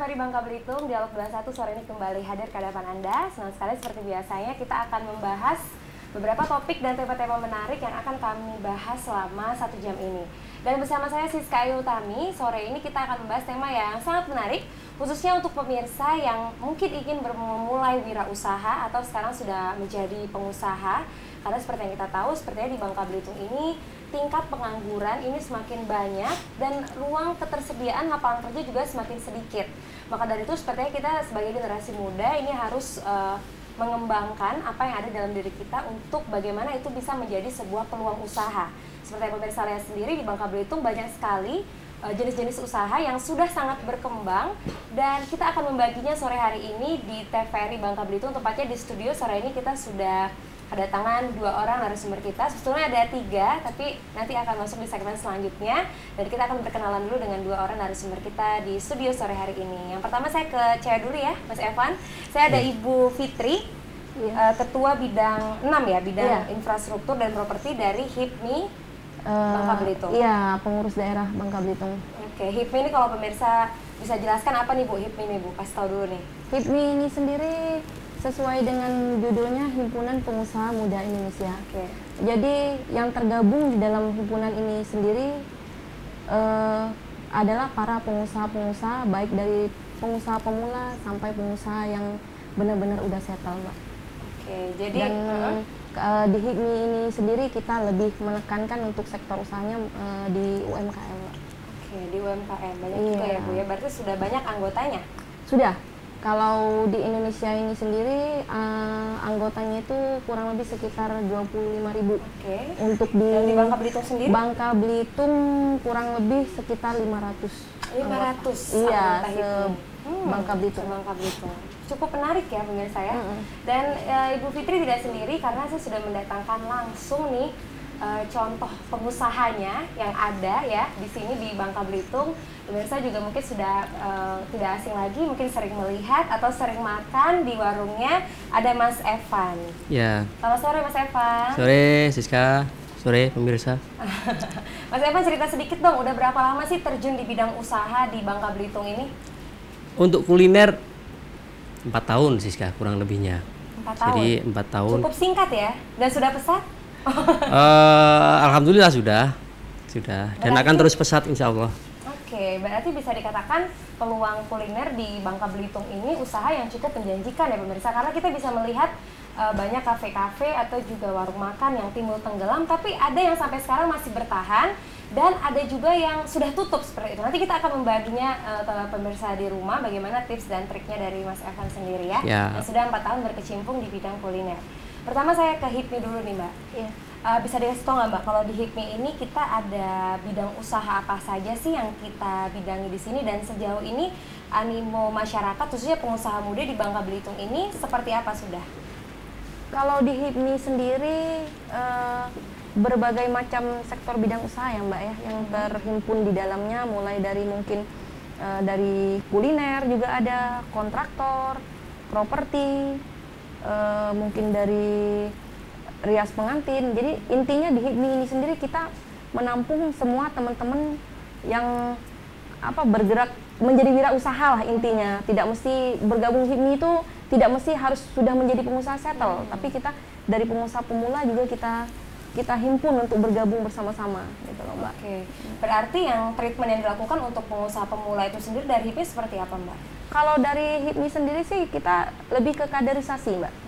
TVRI Bangka Belitung, Dialog 21 sore ini kembali hadir ke hadapan Anda. Senang sekali seperti biasanya kita akan membahas beberapa topik dan tema-tema menarik yang akan kami bahas selama 1 jam ini. Dan bersama saya Siska Ayu Utami, sore ini kita akan membahas tema yang sangat menarik, khususnya untuk pemirsa yang mungkin ingin memulai wirausaha atau sekarang sudah menjadi pengusaha. Karena seperti yang kita tahu, sepertinya di Bangka Belitung ini tingkat pengangguran ini semakin banyak dan ruang ketersediaan lapangan kerja juga semakin sedikit. Maka dari itu sepertinya kita sebagai generasi muda ini harus mengembangkan apa yang ada dalam diri kita untuk bagaimana itu bisa menjadi sebuah peluang usaha. Seperti yang pemirsa lihat sendiri, di Bangka Belitung banyak sekali jenis-jenis usaha yang sudah sangat berkembang, dan kita akan membaginya sore hari ini di TVRI Bangka Belitung. Tepatnya di studio sore ini kita sudah kedatangan 2 orang narasumber kita. Sebetulnya ada 3, tapi nanti akan masuk di segmen selanjutnya. Dan kita akan berkenalan dulu dengan 2 orang narasumber kita di studio sore hari ini. Yang pertama saya ke cewek dulu ya, Mas Evan. Saya ada Ibu Fitri, Ketua Bidang 6 ya, Bidang Infrastruktur dan Properti dari HIPMI Bangka Belitung. Iya, pengurus daerah Bangka Belitung. Oke, HIPMI ini kalau pemirsa bisa jelaskan apa nih Bu, HIPMI ini Bu? Kasih tahu dulu nih. HIPMI ini sendiri sesuai dengan judulnya Himpunan Pengusaha Muda Indonesia. Oke. Jadi yang tergabung di dalam himpunan ini sendiri adalah para pengusaha-pengusaha, baik dari pengusaha pemula sampai pengusaha yang benar-benar udah settle, Mbak. Oke, jadi di HIPMI ini sendiri kita lebih menekankan untuk sektor usahanya di UMKM, Mbak. Oke, di UMKM banyak juga ya Bu ya. Berarti sudah banyak anggotanya? Sudah. Kalau di Indonesia ini sendiri anggotanya itu kurang lebih sekitar 25.000. Oke. Untuk dan di Bangka Belitung sendiri? Bangka Belitung kurang lebih sekitar 500. 500 iya, Bangka Belitung. Bangka Belitung. Cukup menarik ya pemirsa ya. Dan Ibu Fitri tidak sendiri karena saya sudah mendatangkan langsung nih contoh pengusahanya yang ada ya di sini di Bangka Belitung. Pemirsa juga mungkin sudah tidak asing lagi, mungkin sering melihat atau sering makan di warungnya. Ada Mas Evan. Ya. Selamat sore Mas Evan. Sore Siska, sore pemirsa. Mas Evan, cerita sedikit dong, udah berapa lama sih terjun di bidang usaha di Bangka Belitung ini? Untuk kuliner 4 tahun Siska kurang lebihnya. 4 tahun. Jadi 4 tahun. Cukup singkat ya. Dan sudah pesat? Alhamdulillah sudah. Dan Berarti, akan terus pesat insya Allah. Oke, berarti bisa dikatakan peluang kuliner di Bangka Belitung ini usaha yang cukup menjanjikan ya pemirsa, karena kita bisa melihat banyak kafe-kafe atau juga warung makan yang timbul tenggelam, tapi ada yang sampai sekarang masih bertahan dan ada juga yang sudah tutup seperti itu. Nanti kita akan membaginya pemirsa di rumah bagaimana tips dan triknya dari Mas Evan sendiri ya. Yang sudah 4 tahun berkecimpung di bidang kuliner. Pertama saya ke HIPMI dulu nih Mbak. Iya. Bisa dikasih tahu nggak Mbak, kalau di HIPMI ini kita ada bidang usaha apa saja sih yang kita bidangi di sini, dan sejauh ini animo masyarakat khususnya pengusaha muda di Bangka Belitung ini seperti apa sudah? Kalau di HIPMI sendiri berbagai macam sektor bidang usaha ya Mbak ya, yang terhimpun di dalamnya, mulai dari mungkin dari kuliner juga ada, kontraktor, properti, mungkin dari rias pengantin. Jadi intinya di HIPMI ini sendiri kita menampung semua teman-teman yang bergerak menjadi wirausaha lah intinya. Tidak mesti bergabung HIPMI itu tidak mesti harus sudah menjadi pengusaha settle, tapi kita dari pengusaha pemula juga kita himpun untuk bergabung bersama-sama gitu loh Mbak. Oke. Berarti yang treatment yang dilakukan untuk pengusaha pemula itu sendiri dari HIPMI seperti apa Mbak? Kalau dari HIPMI sendiri sih kita lebih ke kaderisasi Mbak.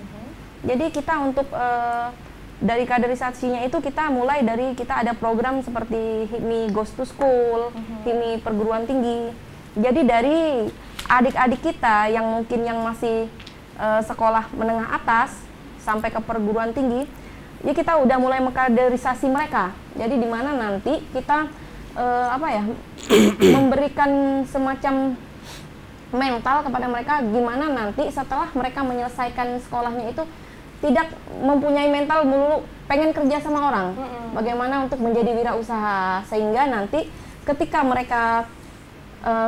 Jadi kita untuk dari kaderisasinya itu kita mulai dari kita ada program seperti HIPMI Goes to School, HIPMI perguruan tinggi. Jadi dari adik-adik kita yang mungkin yang masih sekolah menengah atas sampai ke perguruan tinggi, ya kita udah mulai mengkaderisasi mereka. Jadi di mana nanti kita memberikan semacam mental kepada mereka, gimana nanti setelah mereka menyelesaikan sekolahnya itu tidak mempunyai mental melulu pengen kerja sama orang. Bagaimana untuk menjadi wirausaha, sehingga nanti ketika mereka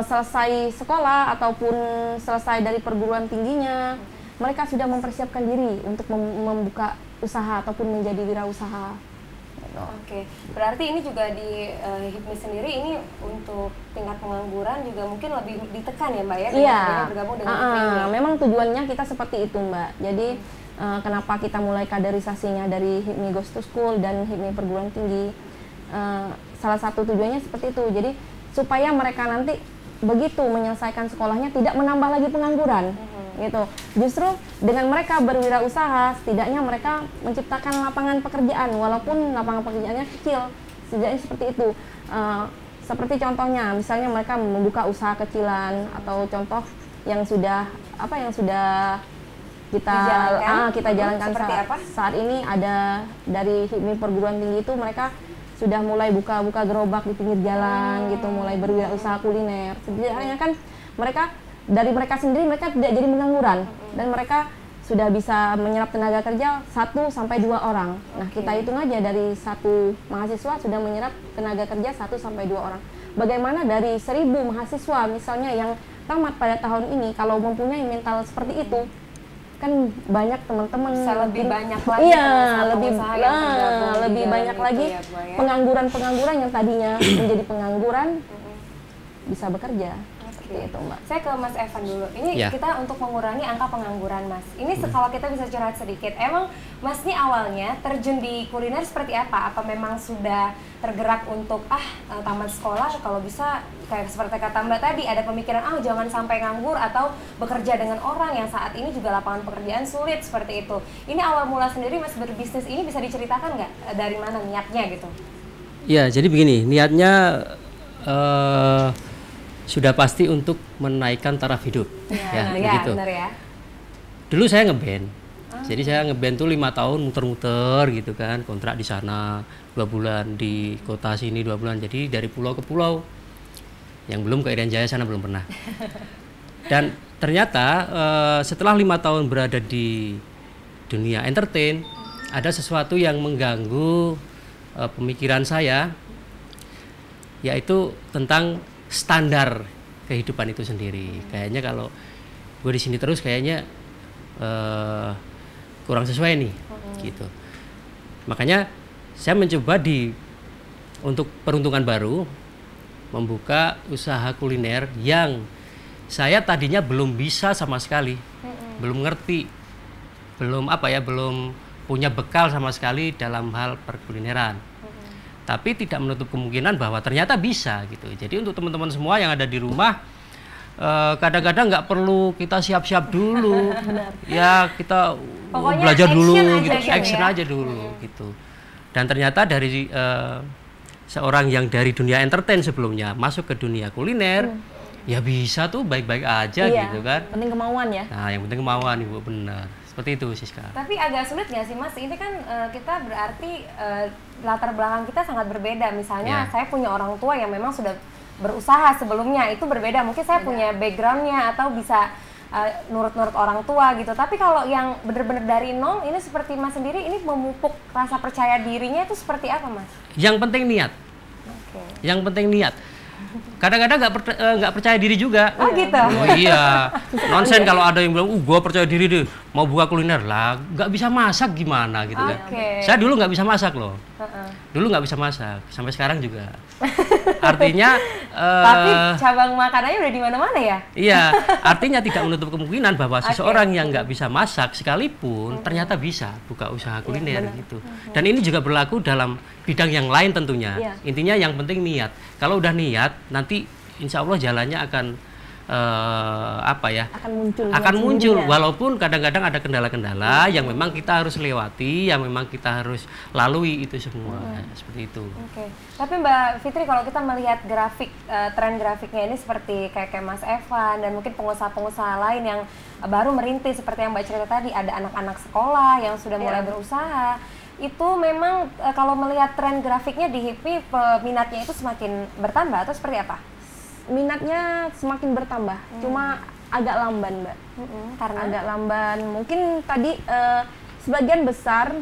selesai sekolah ataupun selesai dari perguruan tingginya, mereka sudah mempersiapkan diri untuk membuka usaha ataupun menjadi wirausaha. gitu. Oke, berarti ini juga di HIPMI sendiri ini untuk tingkat pengangguran juga mungkin lebih ditekan ya Mbak ya? Iya, bergabung dengan HIPMI ini. memang tujuannya kita seperti itu Mbak. Jadi kenapa kita mulai kaderisasinya dari HIPMI Goes to School dan HIPMI perguruan tinggi, salah satu tujuannya seperti itu. Jadi supaya mereka nanti begitu menyelesaikan sekolahnya tidak menambah lagi pengangguran. Gitu. Justru dengan mereka berwirausaha, setidaknya mereka menciptakan lapangan pekerjaan, walaupun lapangan pekerjaannya kecil, setidaknya seperti itu. Seperti contohnya, misalnya mereka membuka usaha kecilan atau contoh yang sudah kita jalankan saat ini ada dari HIPMI perguruan tinggi itu mereka sudah mulai buka gerobak di pinggir jalan gitu, mulai berwirausaha kuliner. Setidaknya kan mereka dari mereka sendiri mereka tidak jadi pengangguran dan mereka sudah bisa menyerap tenaga kerja 1 sampai 2 orang. Nah, kita hitung aja dari satu mahasiswa sudah menyerap tenaga kerja 1 sampai 2 orang. Bagaimana dari 1000 mahasiswa misalnya yang tamat pada tahun ini kalau mempunyai mental seperti itu, kan banyak teman-teman lebih banyak lagi lebih banyak lagi pengangguran yang tadinya menjadi pengangguran bisa bekerja. Itu, Mbak. Saya ke Mas Evan dulu. Ini kita untuk mengurangi angka pengangguran, Mas. Ini kalau kita bisa curhat sedikit, emang Mas ini awalnya terjun di kuliner seperti apa? Apa memang sudah tergerak untuk tamat sekolah kalau bisa kayak seperti kata Mbak tadi ada pemikiran jangan sampai nganggur atau bekerja dengan orang yang saat ini juga lapangan pekerjaan sulit seperti itu. Ini awal mula sendiri Mas berbisnis ini bisa diceritakan nggak dari mana niatnya gitu? Ya, jadi begini, niatnya sudah pasti untuk menaikkan taraf hidup, begitu. Benar ya. Dulu saya ngeband, jadi saya ngeband tuh 5 tahun muter-muter gitu kan, kontrak di sana 2 bulan, di kota sini 2 bulan, jadi dari pulau ke pulau, yang belum ke Irian Jaya sana belum pernah. Dan ternyata setelah 5 tahun berada di dunia entertain, ada sesuatu yang mengganggu pemikiran saya, yaitu tentang standar kehidupan itu sendiri. Kayaknya kalau gue di sini terus kayaknya kurang sesuai nih, gitu. Makanya saya mencoba untuk peruntungan baru membuka usaha kuliner yang saya tadinya belum bisa sama sekali, belum ngerti, belum punya bekal sama sekali dalam hal perkulineran. Tapi tidak menutup kemungkinan bahwa ternyata bisa gitu. Jadi untuk teman-teman semua yang ada di rumah, kadang-kadang nggak perlu kita siap-siap dulu, ya kita belajar dulu, gitu, action aja dulu gitu. Dan ternyata dari seorang yang dari dunia entertain sebelumnya masuk ke dunia kuliner, ya bisa tuh baik-baik aja gitu kan. Penting kemauan ya. Nah, yang penting kemauan Ibu, benar. Seperti itu Siska. Tapi agak sulit nggak sih Mas? Ini kan kita berarti latar belakang kita sangat berbeda. Misalnya saya punya orang tua yang memang sudah berusaha sebelumnya, itu berbeda. Mungkin saya punya backgroundnya atau bisa nurut-nurut orang tua gitu. Tapi kalau yang benar-benar dari nol, ini seperti Mas sendiri, ini memupuk rasa percaya dirinya itu seperti apa Mas? Yang penting niat. Yang penting niat. Kadang-kadang nggak percaya diri juga. Oh gitu. Oh iya, nonsen kalau ada yang bilang, gua percaya diri deh, mau buka kuliner lah, nggak bisa masak gimana gitu kan. Saya dulu nggak bisa masak loh. Dulu nggak bisa masak, sampai sekarang juga. Artinya. Tapi cabang makanannya udah di mana-mana ya? Iya, artinya tidak menutup kemungkinan bahwa seseorang yang nggak bisa masak sekalipun ternyata bisa buka usaha kuliner gitu. Dan ini juga berlaku dalam bidang yang lain tentunya. Intinya yang penting niat. Kalau udah niat, nanti insya Allah jalannya akan akan muncul walaupun kadang-kadang ada kendala-kendala yang memang kita harus lewati, yang memang kita harus lalui itu semua. Seperti itu. Tapi Mbak Fitri, kalau kita melihat grafik tren grafiknya ini seperti kayak Mas Evan dan mungkin pengusaha-pengusaha lain yang baru merintis seperti yang Mbak cerita tadi, ada anak-anak sekolah yang sudah mulai berusaha. Itu memang kalau melihat tren grafiknya di HIPMI, peminatnya itu semakin bertambah atau seperti apa? Minatnya semakin bertambah, cuma agak lamban Mbak. Karena agak lamban, mungkin tadi sebagian besar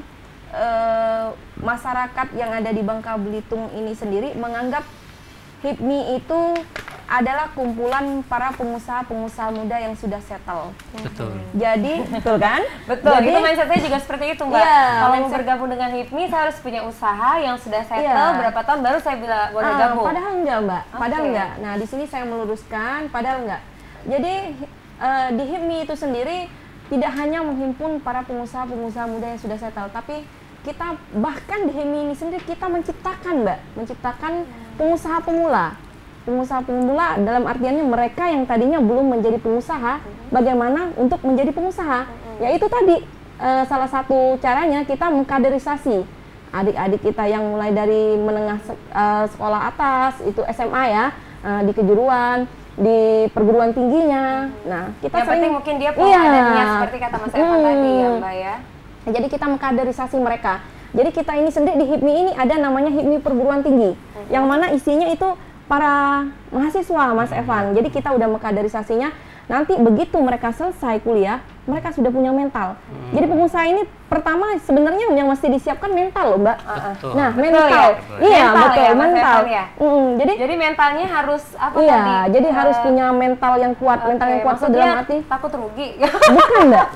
masyarakat yang ada di Bangka Belitung ini sendiri menganggap HIPMI itu adalah kumpulan para pengusaha-pengusaha muda yang sudah settle. Betul. Jadi, betul kan? Betul, Jadi, itu mindsetnya juga seperti itu Mbak. Iya, Kalau mau bergabung dengan HIPMI, saya harus punya usaha yang sudah settle Iya. berapa tahun baru saya bilang boleh gabung. Padahal enggak Mbak, padahal Oke. enggak. Nah di sini saya meluruskan, padahal enggak. Jadi di HIPMI itu sendiri tidak hanya menghimpun para pengusaha-pengusaha muda yang sudah settle, tapi kita bahkan di HIPMI ini sendiri kita menciptakan Mbak, menciptakan pengusaha pemula. Pengusaha pemula dalam artiannya mereka yang tadinya belum menjadi pengusaha, bagaimana untuk menjadi pengusaha. Yaitu tadi salah satu caranya kita mengkaderisasi adik-adik kita yang mulai dari menengah sekolah atas, itu SMA ya, di kejuruan, di perguruan tingginya. Nah, kita Yang penting mungkin dia punya adanya seperti kata Mas Evan tadi ya Mbak ya. Jadi kita mengkaderisasi mereka. Jadi kita ini sendiri di HIPMI ini ada namanya HIPMI perguruan tinggi, yang mana isinya itu para mahasiswa Mas Evan. Jadi kita udah mengkaderisasinya. Nanti begitu mereka selesai kuliah, mereka sudah punya mental. Jadi pengusaha ini pertama sebenarnya yang mesti disiapkan mental loh Mbak. Betul. Nah Betul mental, ya? iya Mental betul ya, Mas mental. Evan ya? Jadi mentalnya harus apa iya, tadi? jadi harus punya mental yang kuat. Mental yang kuat itu dalam maksudnya arti takut rugi. bukan Mbak,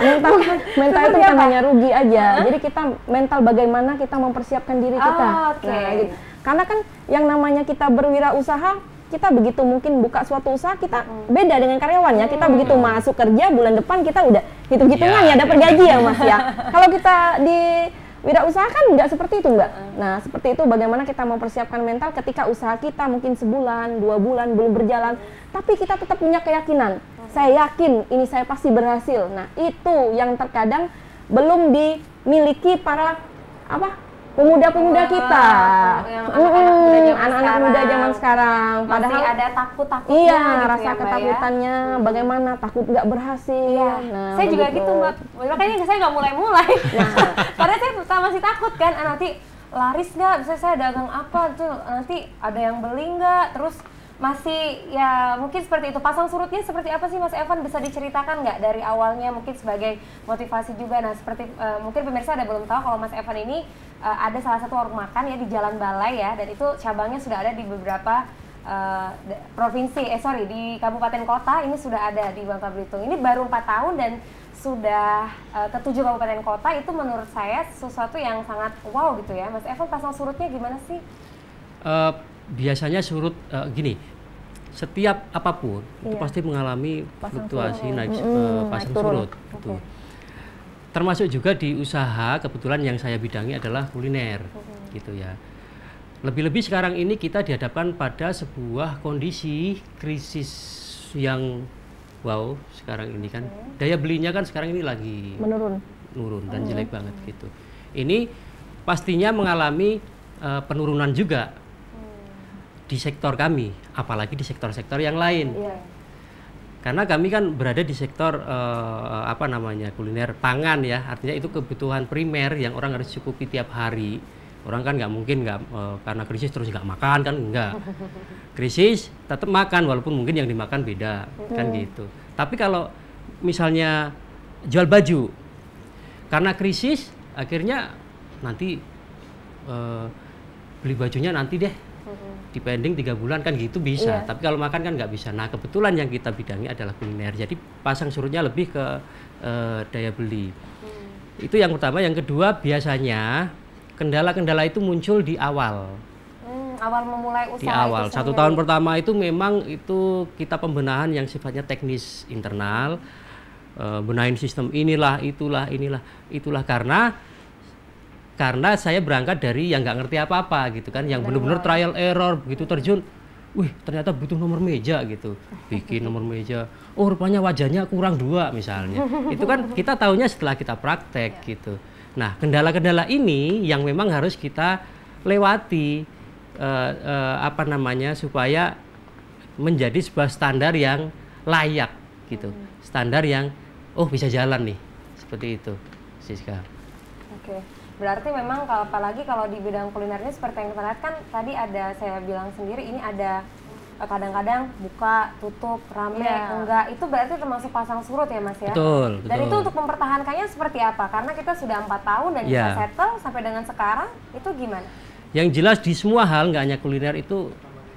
mental itu bukan apa? hanya rugi aja. Jadi kita mental bagaimana kita mempersiapkan diri kita. Oke. Nah, gitu. Karena kan yang namanya kita berwirausaha, kita begitu mungkin buka suatu usaha, kita beda dengan karyawannya. Kita begitu masuk kerja bulan depan kita udah hitung-hitungan ya dapat gaji ya Mas ya. Kalau kita di wirausaha kan nggak seperti itu Mbak. Nah seperti itu bagaimana kita mempersiapkan mental ketika usaha kita mungkin sebulan, 2 bulan belum berjalan, tapi kita tetap punya keyakinan. Saya yakin ini saya pasti berhasil. Nah itu yang terkadang belum dimiliki para pemuda-pemuda kita, anak-anak muda zaman sekarang. Padahal Padahal ada takut-takutnya. iya, gitu rasa ya, Mbak, ketakutannya, bagaimana takut nggak berhasil. Iya. Nah, saya juga begitu. gitu Mbak. Makanya saya nggak mulai-mulai. Karena saya masih takut kan, nanti laris nggak? Bisa saya dagang apa tuh? Nanti ada yang beli nggak? Terus masih ya mungkin seperti itu. Pasang surutnya seperti apa sih Mas Evan, bisa diceritakan nggak dari awalnya mungkin sebagai motivasi juga. Nah seperti mungkin pemirsa ada belum tahu kalau Mas Evan ini ada salah satu warung makan ya di Jalan Balai ya, dan itu cabangnya sudah ada di beberapa provinsi, di kabupaten kota. Ini sudah ada di Bangka Belitung. Ini baru 4 tahun dan sudah ke 7 kabupaten kota. Itu menurut saya sesuatu yang sangat wow gitu ya. Mas Evan, pasang surutnya gimana sih? Biasanya surut gini, setiap apapun itu Iya. pasti mengalami Pasang fluktuasi surut. naik naik pasang turun. surut. Gitu. Termasuk juga di usaha, kebetulan yang saya bidangi adalah kuliner, gitu ya. Lebih-lebih sekarang ini kita dihadapkan pada sebuah kondisi krisis yang wow sekarang ini kan. Daya belinya kan sekarang ini lagi menurun. dan jelek banget gitu. Ini pastinya mengalami penurunan juga di sektor kami, apalagi di sektor-sektor yang lain. Iya. Karena kami kan berada di sektor kuliner pangan ya, artinya itu kebutuhan primer yang orang harus cukupi tiap hari. Orang kan nggak mungkin karena krisis terus nggak makan kan, enggak. Krisis tetap makan walaupun mungkin yang dimakan beda kan gitu. Tapi kalau misalnya jual baju, karena krisis akhirnya nanti beli bajunya nanti deh, dipending 3 bulan kan gitu bisa. Iya. Tapi kalau makan kan nggak bisa. Nah kebetulan yang kita bidangi adalah kuliner, jadi pasang surutnya lebih ke daya beli. Itu yang pertama. Yang kedua, biasanya kendala-kendala itu muncul di awal. Awal memulai usaha Di awal, itu 1 sendiri. tahun pertama itu memang itu kita pembenahan yang sifatnya teknis internal, benahin sistem inilah, itulah karena saya berangkat dari yang nggak ngerti apa-apa gitu kan, yang benar-benar trial error, begitu terjun, wih ternyata butuh nomor meja gitu, bikin nomor meja, oh rupanya wajahnya kurang 2 misalnya, itu kan kita tahunya setelah kita praktek gitu. Nah kendala-kendala ini yang memang harus kita lewati, supaya menjadi sebuah standar yang layak gitu, standar yang bisa jalan nih, seperti itu Siska. Oke. Berarti memang apalagi kalau di bidang kuliner ini seperti yang kita lihat kan tadi ada, saya bilang sendiri ini ada kadang-kadang buka, tutup, rame, enggak. Itu berarti termasuk pasang surut ya Mas ya? Betul. Dan itu untuk mempertahankannya seperti apa? Karena kita sudah 4 tahun dan bisa settle sampai dengan sekarang, itu gimana? Yang jelas di semua hal, nggak hanya kuliner, itu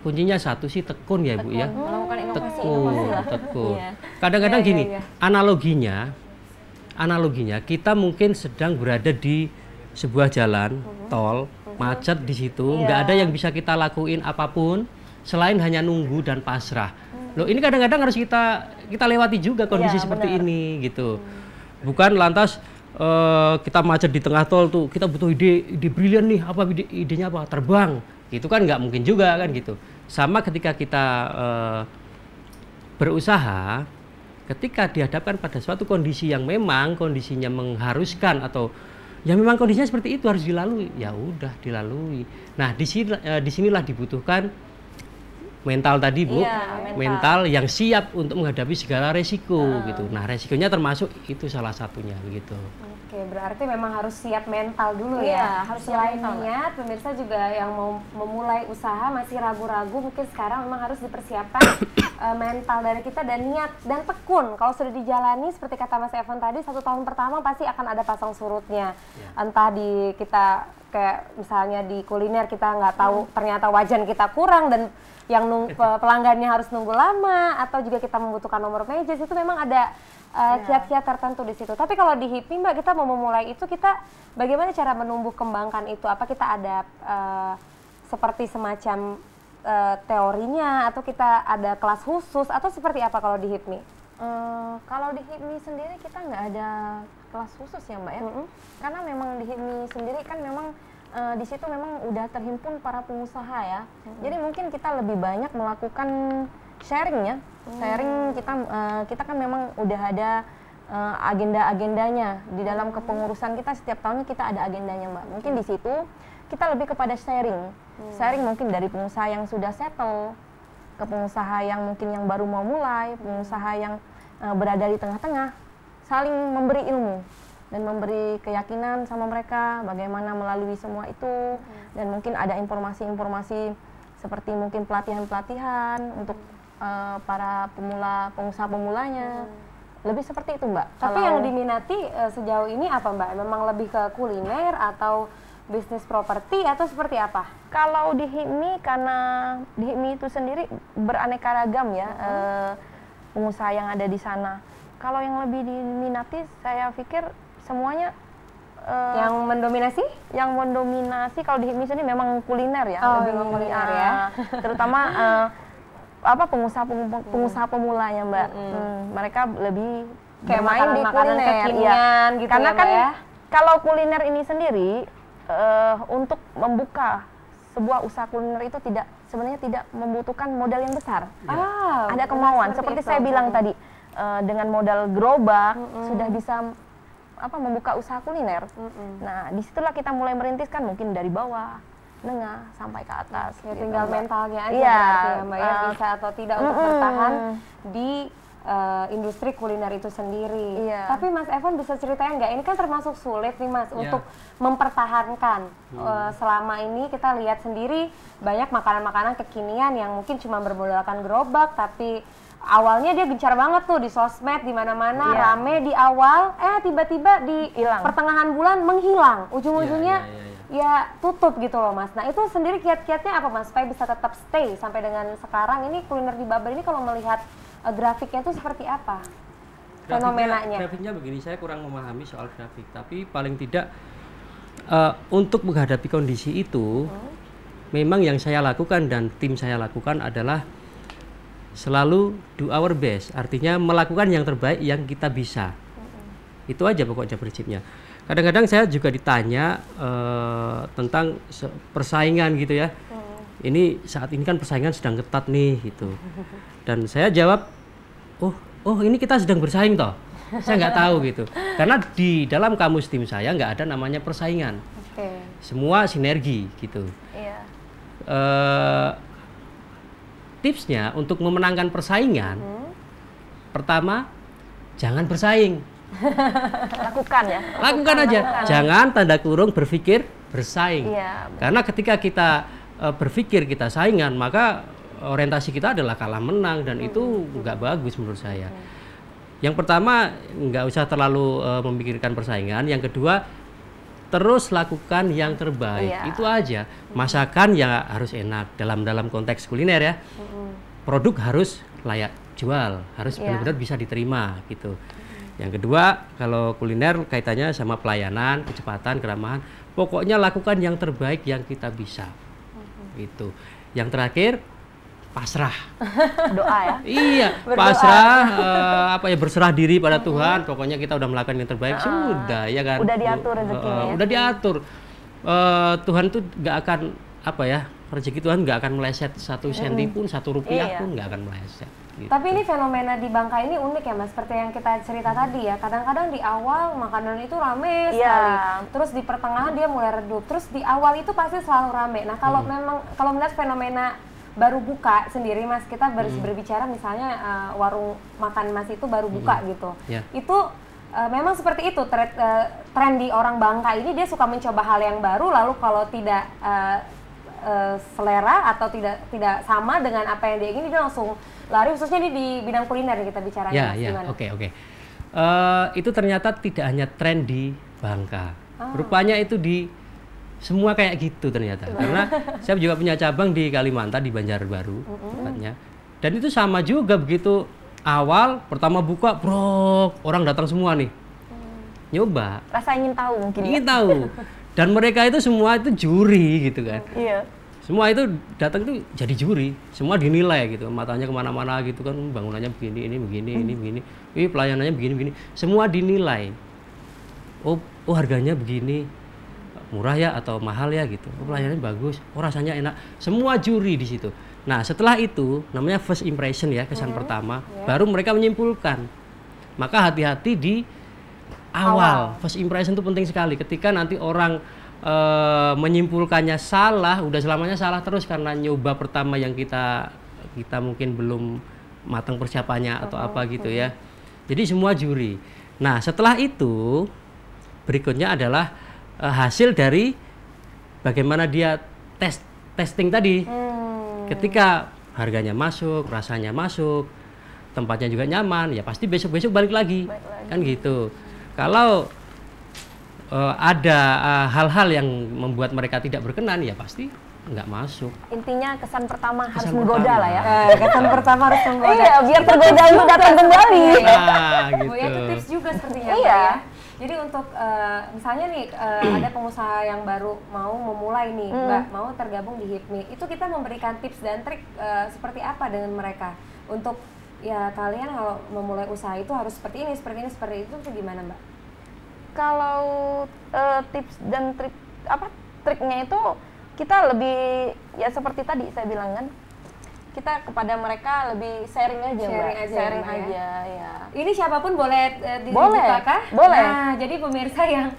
kuncinya satu sih tekun ya Bu ya. Melakukan inovasi Tekun, lah. tekun. Iya. Kadang-kadang Iya, gini, iya. analoginya kita mungkin sedang berada di sebuah jalan tol, macet di situ, nggak ada yang bisa kita lakuin apapun selain hanya nunggu dan pasrah. Loh, ini kadang-kadang harus kita lewati juga kondisi Iya, seperti benar. ini gitu. Bukan lantas kita macet di tengah tol tuh, kita butuh ide brilian nih, apa idenya apa? Terbang. Itu kan nggak mungkin juga kan gitu. Sama ketika kita berusaha, ketika dihadapkan pada suatu kondisi yang memang kondisinya mengharuskan atau ya memang kondisinya seperti itu harus dilalui, ya udah dilalui. Nah, disinilah dibutuhkan mental tadi Bu, Iya, mental yang siap untuk menghadapi segala resiko gitu. Nah, resikonya termasuk itu salah satunya begitu. Oke, berarti memang harus siap mental dulu Iya, ya. harus siap Selain mental, Mbak. niat, pemirsa juga yang mau memulai usaha masih ragu-ragu, mungkin sekarang memang harus dipersiapkan mental dari kita dan niat dan tekun. Kalau sudah dijalani seperti kata Mas Evan tadi, 1 tahun pertama pasti akan ada pasang surutnya. Entah di kita kayak misalnya di kuliner kita nggak tahu ternyata wajan kita kurang dan yang pelanggannya harus nunggu lama, atau juga kita membutuhkan nomor meja, itu memang ada kiat-kiat tertentu di situ. Tapi kalau di HIPMI Mbak, kita mau memulai itu, kita bagaimana cara menumbuh kembangkan itu? Apa kita ada seperti semacam teorinya, atau kita ada kelas khusus, atau seperti apa kalau di HIPMI? Kalau di HIPMI sendiri kita nggak ada kelas khusus ya Mbak ya, karena memang di HIPMI sendiri kan memang di situ memang udah terhimpun para pengusaha ya. Jadi mungkin kita lebih banyak melakukan sharing ya. Sharing kita kan memang udah ada agenda-agendanya di dalam kepengurusan kita, setiap tahunnya kita ada agendanya Mbak. Mungkin di situ kita lebih kepada sharing. Sharing mungkin dari pengusaha yang sudah settle ke pengusaha yang mungkin yang baru mau mulai, pengusaha yang berada di tengah-tengah, saling memberi ilmu dan memberi keyakinan sama mereka bagaimana melalui semua itu. Dan mungkin ada informasi-informasi seperti mungkin pelatihan-pelatihan untuk para pengusaha pemulanya. Lebih seperti itu Mbak. Tapi yang diminati sejauh ini apa Mbak? Memang lebih ke kuliner atau bisnis properti atau seperti apa? Kalau di HIPMI, karena di HIPMI itu sendiri beraneka ragam ya pengusaha yang ada di sana. Kalau yang lebih diminati, saya pikir semuanya yang mendominasi? Yang mendominasi kalau di HIPMI sendiri memang kuliner ya, Oh, lebih memang kuliner ya. Terutama pengusaha pemulanya Mbak. Mereka lebih Kayak bermain di makanan kuliner, kekinian gitu karena ya, kan Mbak ya? kalau kuliner ini sendiri untuk membuka sebuah usaha kuliner itu sebenarnya tidak membutuhkan modal yang besar. Ada kemauan seperti saya bilang tadi, dengan modal gerobak sudah bisa membuka usaha kuliner. Nah, disitulah kita mulai merintiskan mungkin dari bawah, nengah sampai ke atas. Ya, gitu, tinggal Mbak. mentalnya aja Iya, berarti ya Mbak ya, bisa atau tidak untuk bertahan di industri kuliner itu sendiri. Iya. Tapi Mas Evan bisa ceritain nggak, ini kan termasuk sulit nih Mas untuk mempertahankan. Selama ini kita lihat sendiri banyak makanan-makanan kekinian yang mungkin cuma bermodalkan gerobak, tapi awalnya dia gencar banget tuh di sosmed, di mana-mana, rame di awal, tiba-tiba di pertengahan bulan menghilang, ujung-ujungnya ya tutup gitu loh Mas. Nah itu sendiri kiat-kiatnya apa Mas supaya bisa tetap stay sampai dengan sekarang ini kuliner di Babel ini, kalau melihat grafiknya itu seperti apa fenomenanya? Grafiknya begini, saya kurang memahami soal grafik, tapi paling tidak untuk menghadapi kondisi itu memang yang saya lakukan dan tim saya lakukan adalah selalu do our best, artinya melakukan yang terbaik yang kita bisa. Itu aja pokoknya prinsipnya. Kadang-kadang saya juga ditanya tentang persaingan gitu ya. Ini saat ini kan persaingan sedang ketat nih gitu. Dan saya jawab, oh ini kita sedang bersaing toh. Saya nggak tahu gitu. Karena di dalam kamus tim saya nggak ada namanya persaingan. Semua sinergi gitu. Tipsnya untuk memenangkan persaingan, pertama jangan bersaing. Lakukan ya. Lakukan aja. Jangan tanda kurung berpikir bersaing. Karena ketika kita berpikir kita saingan, maka orientasi kita adalah kalah menang, dan itu nggak bagus menurut saya. Yang pertama, nggak usah terlalu memikirkan persaingan. Yang kedua, terus lakukan yang terbaik. Iya. Itu aja. Masakan ya harus enak dalam konteks kuliner ya. Produk harus layak jual, harus benar-benar bisa diterima gitu. Yang kedua, kalau kuliner kaitannya sama pelayanan, kecepatan, keramahan. Pokoknya lakukan yang terbaik yang kita bisa. Itu. Yang terakhir, pasrah. Doa ya. Iya, pasrah, berserah diri pada Tuhan. Pokoknya kita udah melakukan yang terbaik, sudah ya kan. Udah diatur rezekinya ya. Udah diatur. Tuhan tuh nggak akan rezeki Tuhan nggak akan meleset 1 senti pun, 1 rupiah pun nggak akan meleset. Gitu. Tapi ini fenomena di Bangka ini unik ya Mas, seperti yang kita cerita tadi ya. Kadang-kadang di awal makanan itu rame sekali, terus di pertengahan dia mulai redup, terus di awal itu pasti selalu rame. Nah kalau memang kalau melihat fenomena baru buka sendiri Mas, kita berbicara misalnya warung makan Mas itu baru buka gitu, itu memang seperti itu tren di orang Bangka ini, dia suka mencoba hal yang baru, lalu kalau tidak selera atau tidak sama dengan apa yang dia ingin, dia langsung lari, khususnya di bidang kuliner yang kita bicara. Oke. Itu ternyata tidak hanya tren di Bangka, rupanya itu di semua kayak gitu ternyata. Karena saya juga punya cabang di Kalimantan, di Banjarbaru tempatnya, dan itu sama juga, begitu awal pertama buka, brok, orang datang semua nih, nyoba, rasa ingin tahu mungkin. Ingin tahu, dan mereka itu semua itu juri gitu kan. Iya. Semua itu datang itu jadi juri, semua dinilai gitu, matanya kemana-mana gitu kan, bangunannya begini, ini begini, ini begini, ini pelayanannya begini, semua dinilai. Oh harganya begini, murah ya atau mahal ya gitu. Oh, pelayanannya bagus, oh rasanya enak, semua juri di situ. Nah setelah itu namanya first impression ya, kesan pertama, baru mereka menyimpulkan. Maka hati-hati di awal. First impression itu penting sekali. Ketika nanti orang menyimpulkannya salah, udah selamanya salah terus karena nyoba pertama yang kita mungkin belum matang persiapannya atau apa gitu ya. Jadi semua juri. Nah setelah itu berikutnya adalah hasil dari bagaimana dia testing tadi. Ketika harganya masuk, rasanya masuk, tempatnya juga nyaman, ya pasti besok-besok balik lagi. Kan gitu. Kalau ada hal-hal yang membuat mereka tidak berkenan, ya pasti nggak masuk. Intinya kesan pertama harus menggoda lah ya. Kesan pertama harus menggoda. Iya, biar tergoda itu datang kembali. Nah, gitu. Bu ya, itu tips juga sepertinya. Iya. Ya. Jadi untuk misalnya nih ada pengusaha yang baru mau memulai nih, Mbak, mau tergabung di HIPMI, itu kita memberikan tips dan trik seperti apa dengan mereka untuk ya kalian kalau memulai usaha itu harus seperti ini, seperti itu gimana Mbak? Kalau tips dan triknya itu kita lebih ya seperti tadi saya bilang kan, kita kepada mereka lebih sharing aja ya. Ini siapapun boleh boleh. Nah, jadi pemirsa yang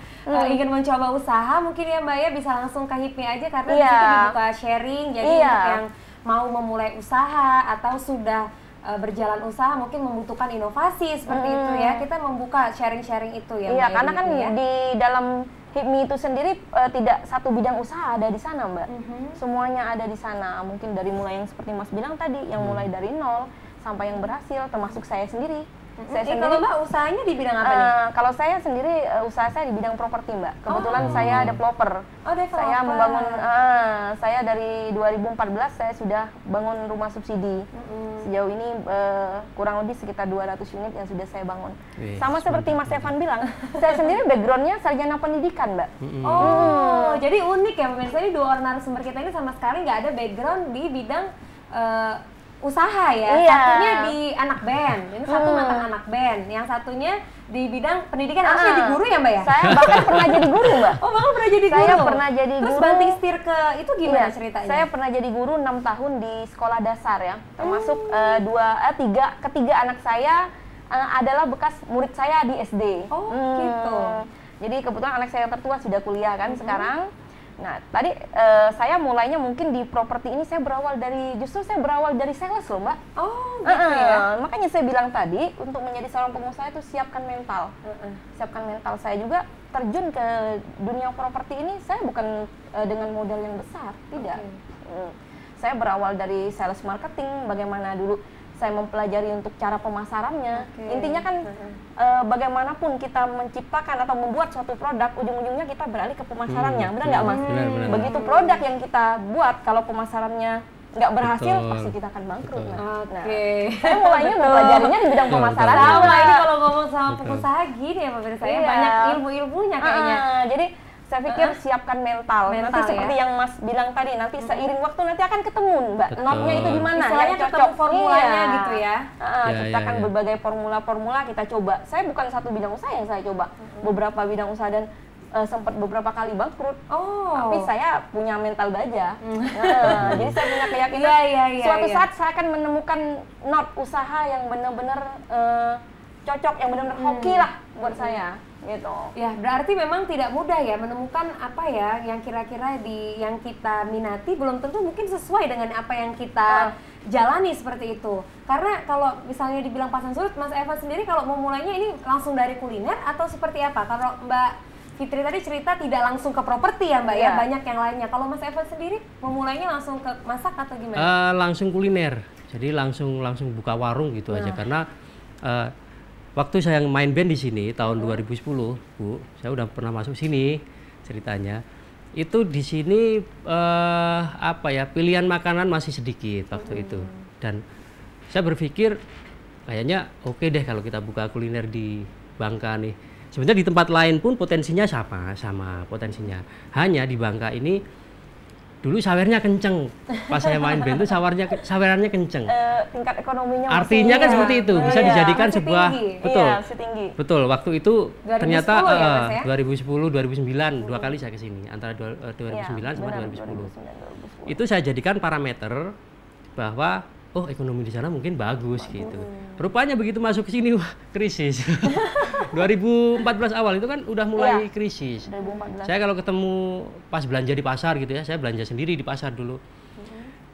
ingin mencoba usaha mungkin ya Mbak ya bisa langsung ke HIPMI aja, karena di situ dibuka sharing. Jadi untuk yang mau memulai usaha atau sudah berjalan usaha mungkin membutuhkan inovasi seperti itu ya, kita membuka sharing-sharing itu ya. Iya, karena kan di dalam HIPMI itu sendiri tidak satu bidang usaha ada di sana Mbak. Semuanya ada di sana, mungkin dari mulai yang seperti Mas bilang tadi, yang mulai dari nol sampai yang berhasil, termasuk saya sendiri. Kalau Mbak usahanya di bidang apa nih? Kalau saya sendiri usaha saya di bidang properti Mbak. Kebetulan saya developer. Saya membangun, saya dari 2014 saya sudah bangun rumah subsidi. Sejauh ini kurang lebih sekitar 200 unit yang sudah saya bangun. Sama seperti Mas Evan bilang, saya sendiri backgroundnya sarjana pendidikan Mbak. Jadi unik ya pemirsa, ini dua orang narasumber kita ini sama sekali nggak ada background di bidang usaha ya. Satunya di anak band, ini satu mantan anak band, yang satunya di bidang pendidikan. Harusnya jadi guru ya Mbak ya? Saya bahkan pernah jadi guru Mbak. Oh bahkan pernah jadi guru? Saya pernah jadi guru. Terus banting setir ke itu gimana ceritanya? Saya pernah jadi guru 6 tahun di sekolah dasar ya, termasuk ketiga anak saya adalah bekas murid saya di SD. Gitu. Jadi kebetulan anak saya yang tertua sudah kuliah kan sekarang. Nah, tadi saya mulainya mungkin di properti ini saya berawal dari sales loh Mbak. Gitu ya. Makanya saya bilang tadi, untuk menjadi seorang pengusaha itu siapkan mental. Siapkan mental. Saya juga terjun ke dunia properti ini, saya bukan dengan modal yang besar, tidak. Saya berawal dari sales marketing, bagaimana dulu saya mempelajari untuk cara pemasarannya. Intinya kan bagaimanapun kita menciptakan atau membuat suatu produk, ujung-ujungnya kita beralih ke pemasarannya, benar nggak Mas? Benar. Begitu produk yang kita buat, kalau pemasarannya nggak berhasil, pasti kita akan bangkrut. Nah, saya mulainya mempelajarinya di bidang pemasaran. Sama ini kalau ngomong sama pengusaha gini ya pemirsa, saya banyak ilmu-ilmunya kayaknya. Jadi saya pikir siapkan mental nanti seperti yang Mas bilang tadi, nanti seiring waktu nanti akan ketemu Mbak notnya itu di mana yang cocok, formulanya gitu ya. Ciptakan berbagai formula-formula, kita coba. Saya bukan satu bidang usaha yang saya coba, beberapa bidang usaha, dan sempat beberapa kali bangkrut. Tapi saya punya mental baja. Jadi saya punya keyakinan suatu saat saya akan menemukan not usaha yang benar-benar cocok, yang benar-benar hoki lah buat saya. Gitu. Ya, berarti memang tidak mudah ya menemukan apa ya yang kira-kira yang kita minati, belum tentu mungkin sesuai dengan apa yang kita jalani seperti itu. Karena kalau misalnya dibilang pasang surut, Mas Evan sendiri kalau memulainya ini langsung dari kuliner atau seperti apa? Kalau Mbak Fitri tadi cerita tidak langsung ke properti ya Mbak ya, banyak yang lainnya. Kalau Mas Evan sendiri memulainya langsung ke masak atau gimana? Langsung kuliner, jadi langsung buka warung gitu aja, karena waktu saya main band di sini tahun 2010, Bu, saya udah pernah masuk sini ceritanya. Itu di sini pilihan makanan masih sedikit waktu itu. Dan saya berpikir kayaknya oke deh kalau kita buka kuliner di Bangka nih. Sebenarnya di tempat lain pun potensinya sama potensinya. Hanya di Bangka ini dulu sawernya kenceng, pas saya main band itu sawerannya kenceng. Tingkat ekonominya artinya kan seperti itu, bisa dijadikan sebuah tinggi. Betul, waktu itu 2010 ternyata ya, 2010, 2009 dua kali saya kesini, antara 2009 sama 2010. Itu saya jadikan parameter bahwa ekonomi di sana mungkin bagus gitu. Rupanya begitu masuk ke sini krisis. 2014 awal itu kan udah mulai krisis. 2014. Saya kalau ketemu pas belanja di pasar gitu ya, saya belanja sendiri di pasar dulu.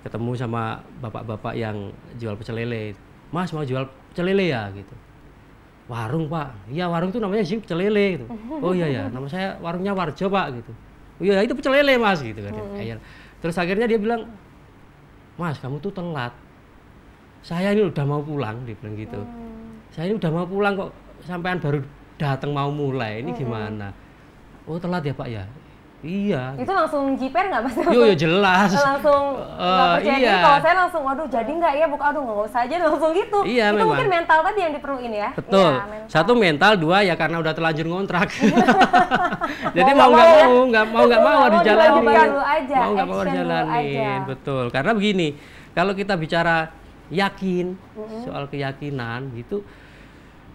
Ketemu sama bapak-bapak yang jual pecel lele. Mas mau jual pecel lele ya gitu. Warung Pak. Iya warung itu namanya sih pecel lele gitu. Oh iya nama saya warungnya Warjo Pak gitu. Oh iya itu pecel lele Mas gitu kan. Terus akhirnya dia bilang, Mas kamu tuh telat. Saya ini udah mau pulang, dia bilang gitu. Saya ini udah mau pulang kok sampean baru datang mau mulai, ini gimana? Oh telat ya Pak ya? Iya. Itu langsung jiper nggak Mas? Yo jelas. Langsung nggak percaya diri. Kalau saya langsung, waduh jadi nggak ya? Nggak usah aja langsung gitu. Iya itu memang. Mungkin mental tadi yang diperluin ya? Betul. Ya, mental. Satu mental, dua ya karena udah terlanjur ngontrak. Jadi mau nggak mau harus dijalanin. Mau nggak mau harus jalanin. Betul. Karena begini, kalau kita bicara yakin, soal keyakinan gitu,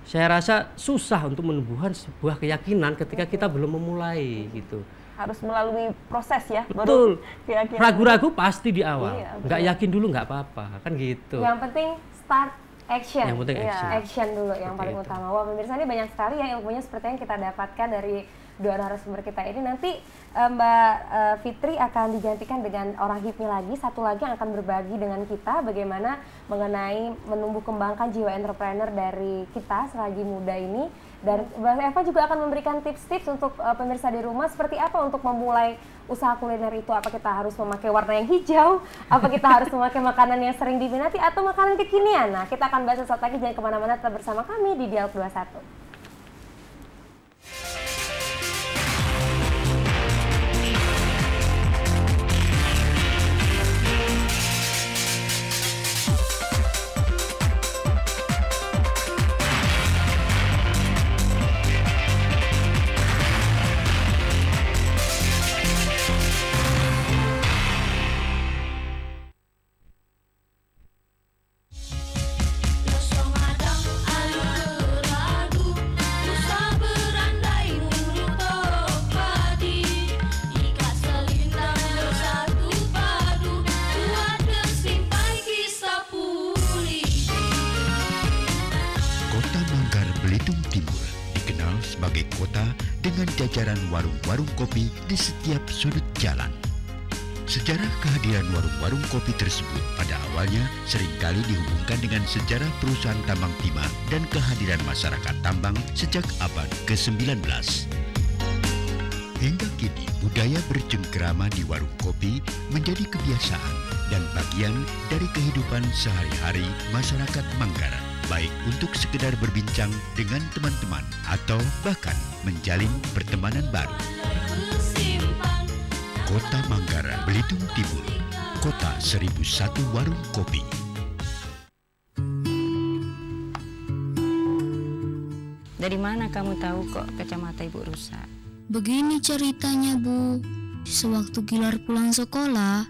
saya rasa susah untuk menumbuhkan sebuah keyakinan ketika kita belum memulai gitu. Harus melalui proses ya. Betul. Baru ragu-ragu pasti di awal. Iya, nggak yakin dulu nggak apa-apa kan gitu. Yang penting start action. Yang penting action dulu yang paling utama. Wah pemirsa ini banyak sekali ya ilmunya seperti yang kita dapatkan dari dua narasumber kita ini. Nanti Mbak Fitri akan digantikan dengan orang HIPMI lagi, satu lagi yang akan berbagi dengan kita bagaimana mengenai menumbuh kembangkan jiwa entrepreneur dari kita selagi muda ini. Dan Mbak Eva juga akan memberikan tips-tips untuk pemirsa di rumah seperti apa untuk memulai usaha kuliner itu. Apa kita harus memakai warna yang hijau, apa kita harus memakai makanan yang sering diminati atau makanan kekinian. Nah kita akan bahas sesaat lagi, jangan kemana-mana, tetap bersama kami di Dialog 21. Jajaran warung-warung kopi di setiap sudut jalan. Sejarah kehadiran warung-warung kopi tersebut pada awalnya seringkali dihubungkan dengan sejarah perusahaan tambang timah dan kehadiran masyarakat tambang sejak abad ke-19. Hingga kini, Budaya bercengkerama di warung kopi menjadi kebiasaan dan bagian dari kehidupan sehari-hari masyarakat Manggarai, baik untuk sekedar berbincang dengan teman-teman atau bahkan menjalin pertemanan baru. Kota Manggarai, Belitung Timur, kota 1001 warung kopi. Dari mana kamu tahu kok kacamata ibu rusak? Begini ceritanya, Bu. Sewaktu Gilar pulang sekolah,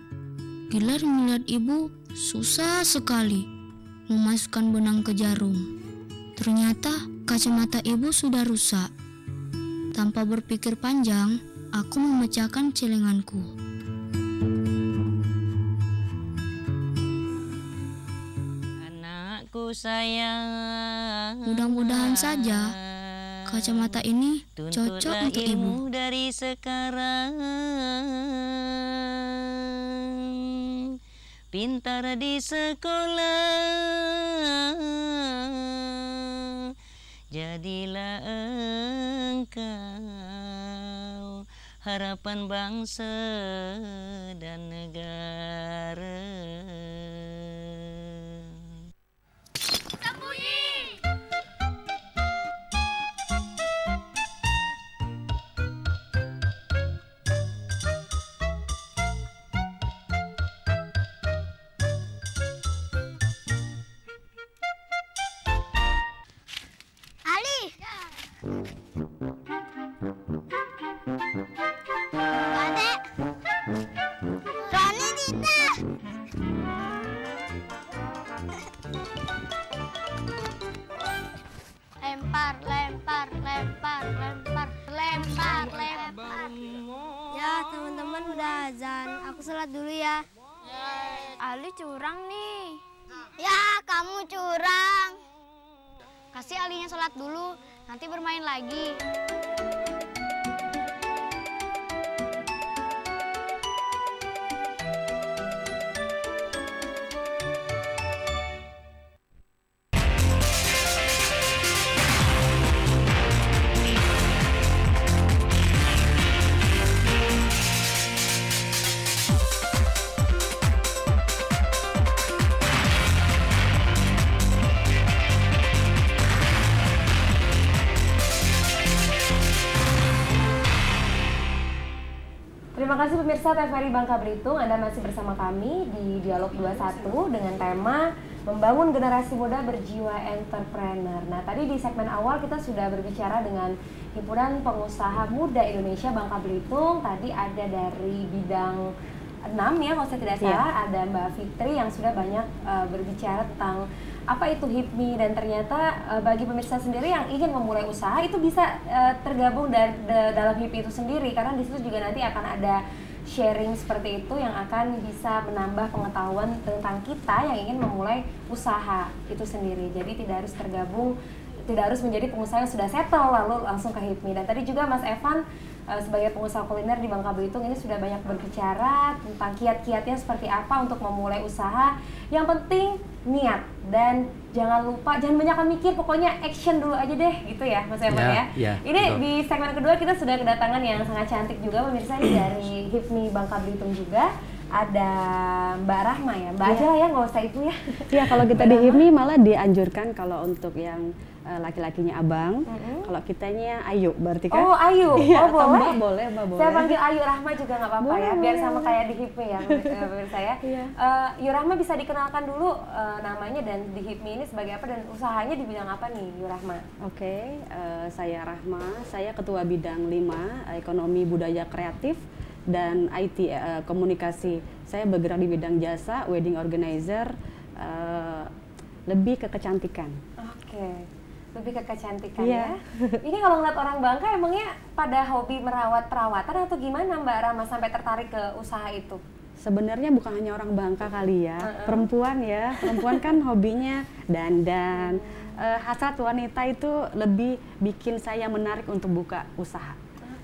Gilar melihat ibu susah sekali memasukkan benang ke jarum. Ternyata kacamata ibu sudah rusak. Tanpa berpikir panjang, aku memecahkan celenganku. Anakku sayang, Mudah-mudahan saja kacamata ini cocok untuk ibu. Dari sekarang, pintar di sekolah, jadilah engkau harapan bangsa dan negara. Ya teman-teman udah azan, aku sholat dulu ya. Ali curang nih. Ya kamu curang. Kasih Alinya sholat dulu, nanti bermain lagi. Terima kasih pemirsa TVRI Bangka Belitung, Anda masih bersama kami di Dialog 21 dengan tema Membangun Generasi Muda Berjiwa Entrepreneur. Nah, tadi di segmen awal kita sudah berbicara dengan Himpunan Pengusaha Muda Indonesia Bangka Belitung. Tadi ada dari bidang 6 ya, kalau saya tidak salah, ada Mbak Fitri yang sudah banyak berbicara tentang apa itu HIPMI, dan ternyata bagi pemirsa sendiri yang ingin memulai usaha itu bisa tergabung dalam HIPMI itu sendiri, karena di situ juga nanti akan ada sharing seperti itu yang akan bisa menambah pengetahuan tentang kita yang ingin memulai usaha itu sendiri. Jadi tidak harus tergabung, tidak harus menjadi pengusaha yang sudah settle lalu langsung ke HIPMI. Dan tadi juga Mas Evan sebagai pengusaha kuliner di Bangka Belitung ini sudah banyak berbicara tentang kiat-kiatnya seperti apa untuk memulai usaha. Yang penting niat, dan jangan banyak mikir, pokoknya action dulu aja deh gitu ya Mas Evan ya. Ini betul. Di segmen kedua kita sudah kedatangan yang sangat cantik juga pemirsa, ini dari HIPMI Bangka Belitung juga. Ada Mbak Rahma ya, Mbak aja lah ya, nggak usah itu ya. Iya, kalau kita di HIPMI malah dianjurkan kalau untuk yang laki-lakinya abang, kalau kitanya Ayu berarti kan? Oh Ayu, iya, boleh. Mbak boleh. Saya panggil Ayu Rahma juga nggak apa-apa ya, biar sama kayak di HIPMI ya pemirsa ya. Yu Rahma bisa dikenalkan dulu namanya dan di HIPMI ini sebagai apa dan usahanya di bidang apa nih Yu Rahma? Oke, saya Rahma, saya ketua bidang 5 ekonomi budaya kreatif dan IT komunikasi. Saya bergerak di bidang jasa, wedding organizer, lebih ke kecantikan. Oke. Lebih ke kecantikan ya. Ini kalau ngeliat orang Bangka emangnya pada hobi merawat perawatan atau gimana Mbak Rama sampai tertarik ke usaha itu? Sebenarnya bukan hanya orang Bangka kali ya, perempuan ya. Perempuan kan hobinya dandan. Hasrat wanita itu lebih bikin saya menarik untuk buka usaha.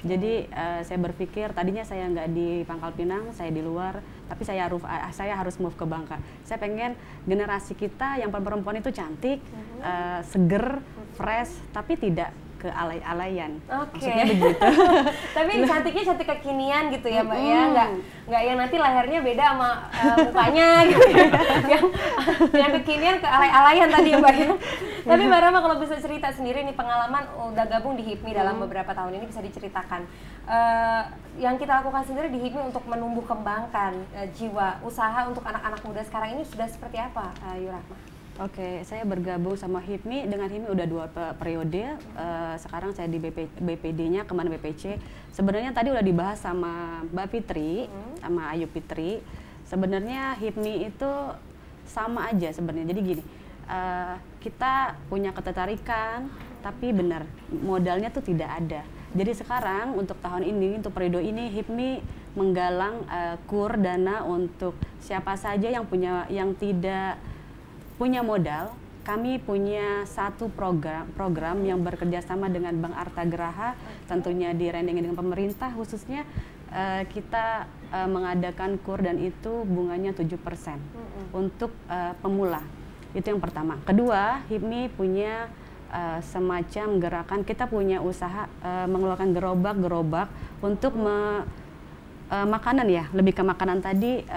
Jadi saya berpikir tadinya saya nggak di Pangkal Pinang, saya di luar, tapi saya harus move ke Bangka. Saya pengen generasi kita yang perempuan itu cantik, seger, fresh, tapi tidak kealay-alayan. Oke. Maksudnya begitu. Tapi cantiknya cantik kekinian gitu ya Mbak ya, nggak yang nanti lehernya beda sama mukanya gitu ya. yang kekinian kealay-alayan tadi ya Mbak ya. Tapi Mbak Rama kalau bisa cerita sendiri nih pengalaman udah gabung di HIPMI dalam beberapa tahun ini bisa diceritakan. Yang kita lakukan sendiri di HIPMI untuk menumbuh kembangkan jiwa usaha untuk anak-anak muda sekarang ini sudah seperti apa, Yurahma? Oke, saya bergabung sama HIPMI. Dengan HIPMI udah 2 periode. Sekarang saya di BPD-nya, kemana BPC. Sebenarnya tadi udah dibahas sama Mbak Fitri, sama Ayu Fitri. Sebenarnya HIPMI itu sama aja sebenarnya. Jadi gini, kita punya ketertarikan, tapi benar modalnya tuh tidak ada. Jadi sekarang untuk tahun ini, untuk periode ini HIPMI menggalang kur dana untuk siapa saja yang tidak punya modal. Kami punya satu program yang bekerja sama dengan Bank Arta Geraha, tentunya direndengin dengan pemerintah, khususnya kita mengadakan kur dan itu bunganya 7% untuk pemula. Itu yang pertama. Kedua, HIPMI punya semacam gerakan, kita punya usaha mengeluarkan gerobak-gerobak untuk makanan ya, lebih ke makanan tadi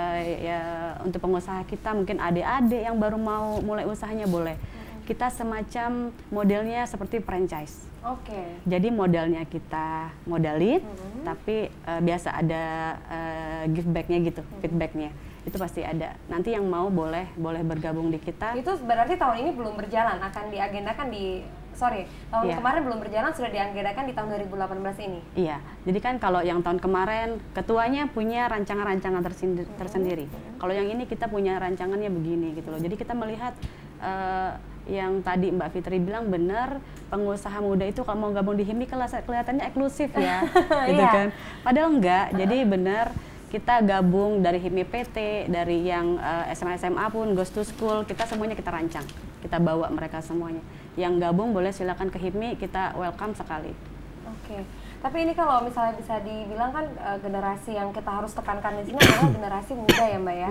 ya, untuk pengusaha kita mungkin adik-adik yang baru mau mulai usahanya boleh. Kita semacam modelnya seperti franchise. Oke. Jadi modalnya kita modalin, tapi biasa ada give back-nya gitu, feedback-nya. Itu pasti ada. Nanti yang mau boleh bergabung di kita. Itu berarti tahun ini belum berjalan, akan diagendakan tahun kemarin belum berjalan, sudah diagendakan di tahun 2018 ini. Iya. Jadi kan kalau yang tahun kemarin ketuanya punya rancangan-rancangan tersendiri. Kalau yang ini kita punya rancangannya begini gitu loh. Jadi kita melihat yang tadi Mbak Fitri bilang benar, pengusaha muda itu kalau mau gabung di HIPMI kelihatannya eksklusif ya, gitu kan. Padahal enggak. Jadi benar kita gabung dari HIPMI PT, dari yang SMA pun, Goes to School, kita semuanya kita rancang, kita bawa mereka semuanya. Yang gabung boleh silakan ke HIPMI, kita welcome sekali. Oke. Tapi ini kalau misalnya bisa dibilang kan generasi yang kita harus tekankan di sini adalah generasi muda ya Mbak ya.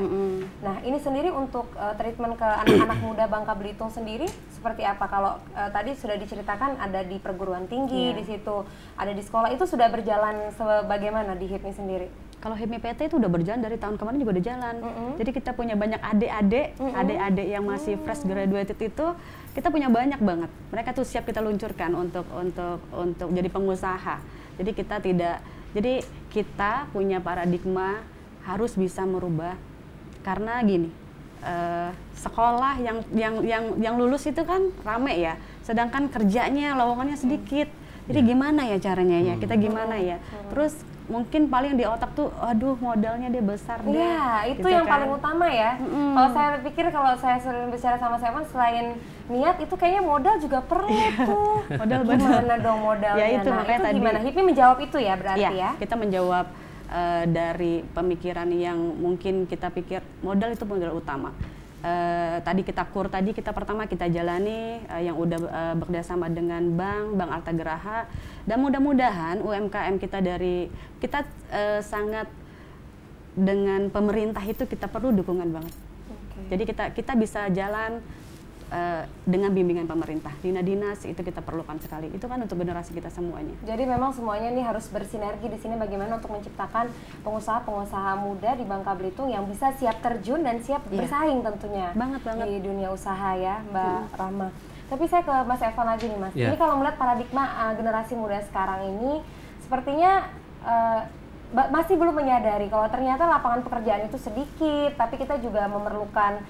Nah ini sendiri untuk treatment ke anak-anak muda Bangka Belitung sendiri seperti apa? Kalau tadi sudah diceritakan ada di perguruan tinggi, di situ ada di sekolah, itu sudah berjalan sebagaimana di HIPMI sendiri? Kalau HIPMI PT itu udah berjalan dari tahun kemarin juga udah jalan. Jadi kita punya banyak adik-adik yang masih fresh graduated itu, kita punya banyak banget. Mereka tuh siap kita luncurkan untuk jadi pengusaha. Jadi kita punya paradigma harus bisa merubah, karena gini, sekolah yang lulus itu kan rame ya, sedangkan kerjanya lowongannya sedikit. Jadi gimana ya caranya ya? Kita gimana ya? Terus mungkin paling di otak tuh, aduh modalnya dia besar deh. Iya, itu gitu yang kan paling utama ya. Kalau saya pikir, kalau saya sering bicara sama Sevan, selain niat itu kayaknya modal juga perlu tuh. Modal gimana dong modalnya? Ya itu, nah, itu tadi, gimana? HIPMI menjawab itu ya berarti ya? Kita menjawab dari pemikiran yang mungkin kita pikir modal itu modal utama. Tadi kita pertama kita jalani yang udah bekerjasama dengan Bank Arta Geraha, dan mudah-mudahan UMKM kita sangat dengan pemerintah itu kita perlu dukungan banget. Jadi kita bisa jalan dengan bimbingan pemerintah, dinas itu kita perlukan sekali. Itu kan untuk generasi kita semuanya. Jadi memang semuanya ini harus bersinergi di sini, bagaimana untuk menciptakan pengusaha-pengusaha muda di Bangka Belitung yang bisa siap terjun dan siap bersaing tentunya di dunia usaha ya, Mbak Rahma. Tapi saya ke Mas Evan lagi nih Mas. Ini kalau melihat paradigma generasi muda sekarang ini, sepertinya masih belum menyadari kalau ternyata lapangan pekerjaan itu sedikit, tapi kita juga memerlukan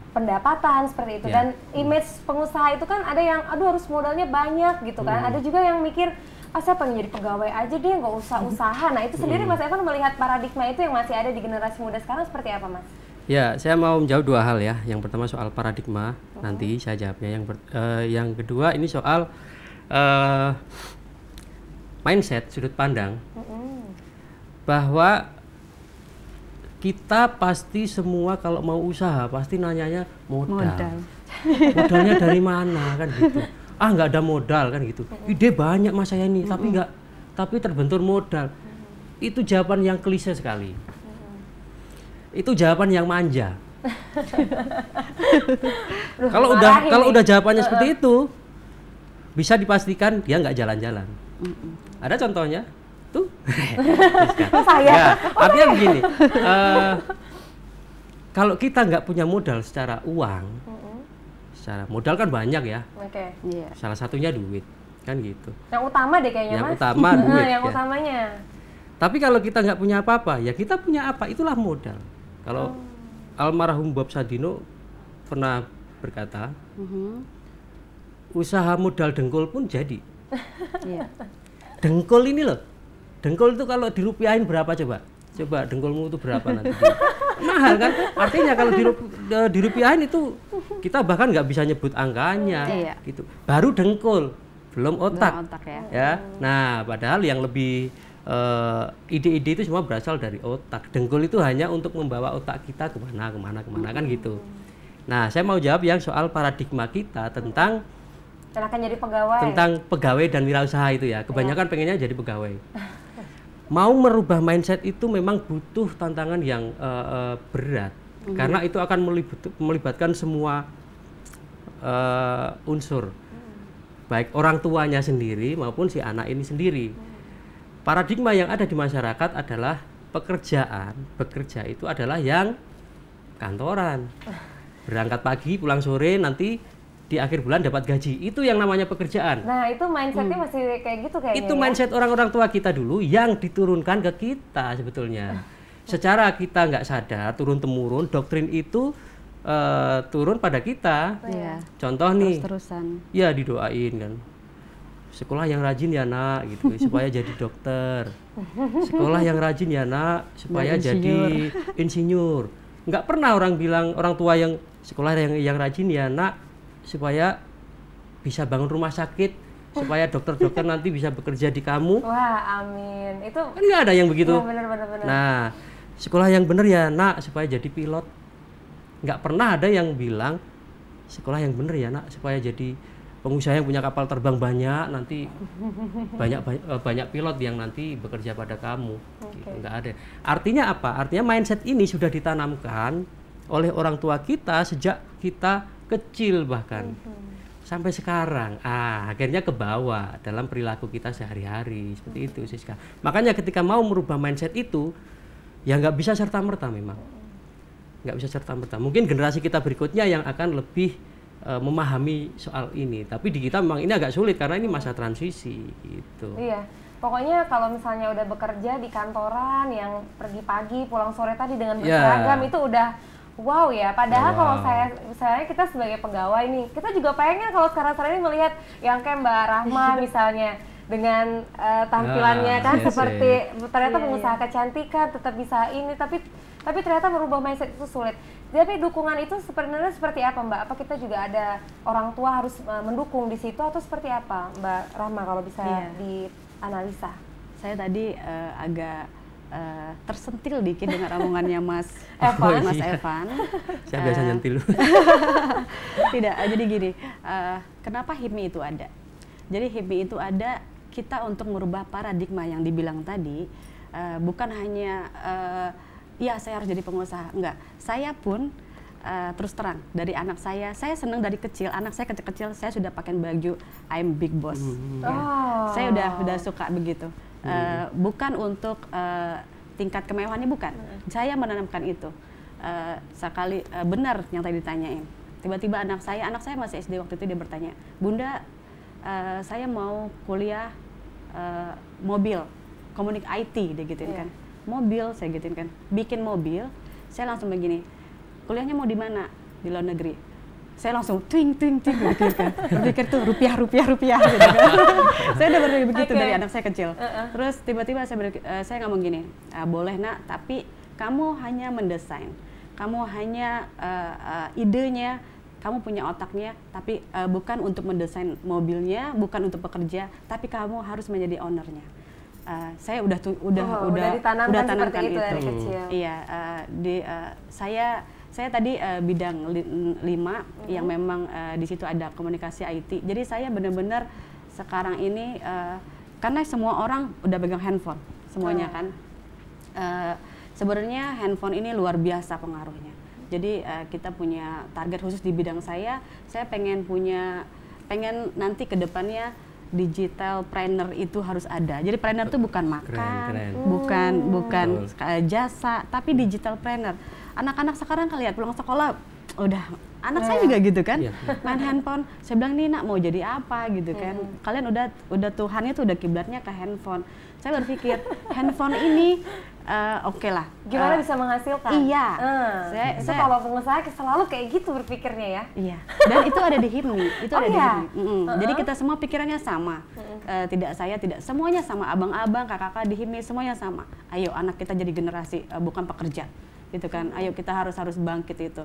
pendapatan seperti itu. Dan image pengusaha itu kan ada yang harus modalnya banyak gitu kan, ada juga yang mikir saya pengen jadi pegawai aja deh, nggak usah usaha. Nah itu sendiri Mas Evan melihat paradigma itu yang masih ada di generasi muda sekarang seperti apa Mas? Ya, saya mau menjawab dua hal ya. Yang pertama soal paradigma, nanti saya jawabnya. Yang kedua ini soal mindset, sudut pandang, bahwa kita pasti semua kalau mau usaha pasti nanyanya modal. Modalnya dari mana kan gitu. Nggak ada modal kan gitu. Ide banyak Mas saya ini, tapi terbentur modal. Itu jawaban yang klise sekali. Itu jawaban yang manja. Kalau udah jawabannya seperti itu, bisa dipastikan dia nggak jalan-jalan. Ada contohnya tuh. Ya, artinya begini, kalau kita nggak punya modal secara uang, secara modal kan banyak ya. Salah satunya duit, kan gitu. Yang utama deh kayaknya, Yang Mas. utama duit. Yang ya. utamanya. Tapi kalau kita nggak punya apa-apa, ya kita punya apa? Itulah modal. Kalau almarhum Bob Sadino pernah berkata, usaha modal dengkul pun jadi. Dengkul ini loh, dengkul itu kalau dirupiahin berapa coba? Coba dengkulmu itu berapa nanti? Mahal kan? Artinya kalau dirupiahin itu kita bahkan nggak bisa nyebut angkanya, gitu. Baru dengkul, belum otak. Ya. Nah, padahal yang lebih ide-ide itu semua berasal dari otak. Dengkul itu hanya untuk membawa otak kita kemana kan gitu. Nah, saya mau jawab yang soal paradigma kita tentang akan jadi pegawai. Tentang pegawai dan wirausaha itu ya. Kebanyakan pengennya jadi pegawai. Mau merubah mindset itu memang butuh tantangan yang berat. Karena itu akan melibatkan semua unsur. Baik orang tuanya sendiri maupun si anak ini sendiri. Paradigma yang ada di masyarakat adalah bekerja itu adalah yang kantoran. Berangkat pagi, pulang sore, nanti di akhir bulan dapat gaji. Itu yang namanya pekerjaan. Nah, itu mindsetnya masih kayak gitu kayaknya. Itu mindset orang-orang tua kita dulu yang diturunkan ke kita sebetulnya. Secara kita nggak sadar, turun-temurun, doktrin itu turun pada kita. Contoh nih, ya didoain kan. Sekolah yang rajin ya nak, gitu, supaya jadi dokter. Sekolah yang rajin ya nak, supaya jadi insinyur. Nggak pernah orang bilang, orang tua yang sekolah yang rajin ya nak, supaya bisa bangun rumah sakit, supaya dokter-dokter nanti bisa bekerja di kamu. Wah, amin. Itu kan nggak ada yang begitu. Ya, bener. Nah, sekolah yang benar ya nak, supaya jadi pilot. Nggak pernah ada yang bilang sekolah yang benar ya nak, supaya jadi pengusaha yang punya kapal terbang banyak, nanti banyak pilot yang nanti bekerja pada kamu. Gitu, nggak ada. Artinya apa? Artinya mindset ini sudah ditanamkan oleh orang tua kita sejak kita kecil bahkan sampai sekarang. Akhirnya ke bawah dalam perilaku kita sehari-hari seperti itu, Siska. Makanya ketika mau merubah mindset itu, ya nggak bisa serta-merta memang. Nggak bisa serta-merta. Mungkin generasi kita berikutnya yang akan lebih memahami soal ini. Tapi di kita memang ini agak sulit karena ini masa transisi gitu. Iya. Pokoknya kalau misalnya udah bekerja di kantoran yang pergi pagi, pulang sore tadi dengan berseragam itu udah wow ya. Padahal kalau misalnya kita sebagai pegawai nih, kita juga pengen kalau sekarang ini melihat yang kayak Mbak Rahma misalnya dengan tampilannya kan seperti ternyata pengusaha kecantikan tetap bisa ini, tapi ternyata merubah mindset itu sulit. Tapi dukungan itu sebenarnya seperti apa Mbak? Apa kita juga ada orang tua harus mendukung di situ atau seperti apa Mbak Rahma kalau bisa dianalisa? Saya tadi agak tersentil dikit dengan omongannya Mas Evan. Saya biasa nyentil. Tidak, jadi gini, kenapa HIPMI itu ada? Jadi HIPMI itu ada kita untuk merubah paradigma yang dibilang tadi, bukan hanya ya saya harus jadi pengusaha, enggak. Saya pun terus terang dari anak saya senang dari kecil. Anak saya kecil-kecil saya sudah pakai baju I'm big boss. Saya udah suka begitu. Bukan untuk tingkat kemewahannya, bukan. Saya menanamkan itu. Sekali benar yang tadi ditanyain. Tiba-tiba anak saya masih SD waktu itu, dia bertanya, Bunda, saya mau kuliah mobil, komunik IT, dia gituin kan. Mobil, saya gituin kan. Bikin mobil, saya langsung begini, kuliahnya mau di mana? Di luar negeri. Saya langsung twing gitu kan. Berpikir tuh rupiah gitu kan. Saya udah berpikir begitu dari anak saya kecil. Terus tiba-tiba saya ngomong gini, boleh nak, tapi kamu hanya mendesain. Kamu hanya idenya, kamu punya otaknya, tapi bukan untuk mendesain mobilnya, bukan untuk bekerja, tapi kamu harus menjadi ownernya. Saya udah ditanamkan itu dari kecil. Iya, saya tadi bidang 5 yang memang di situ ada komunikasi IT. Jadi saya benar-benar sekarang ini karena semua orang udah pegang handphone semuanya kan. Sebenarnya handphone ini luar biasa pengaruhnya. Jadi kita punya target khusus di bidang saya pengen punya pengen nanti ke depannya digital planner itu harus ada. Jadi planner itu bukan makan, bukan jasa, tapi digital planner. Anak-anak sekarang lihat pulang sekolah udah anak saya juga gitu kan, main handphone. Saya bilang nih nak mau jadi apa gitu kan. Kalian udah Tuhannya tuh udah kiblatnya ke handphone. Saya berpikir handphone ini oke lah. Gimana bisa menghasilkan? Iya. Saya kalau pengusaha selalu kayak gitu berpikirnya ya. Iya. Dan itu ada di HIPMI. Itu ada di HIPMI. Jadi kita semua pikirannya sama. Tidak saya, tidak semuanya sama. Abang-abang, kakak-kakak di HIPMI semuanya sama. Ayo anak kita jadi generasi bukan pekerja, gitu kan. Ayo kita harus bangkit itu.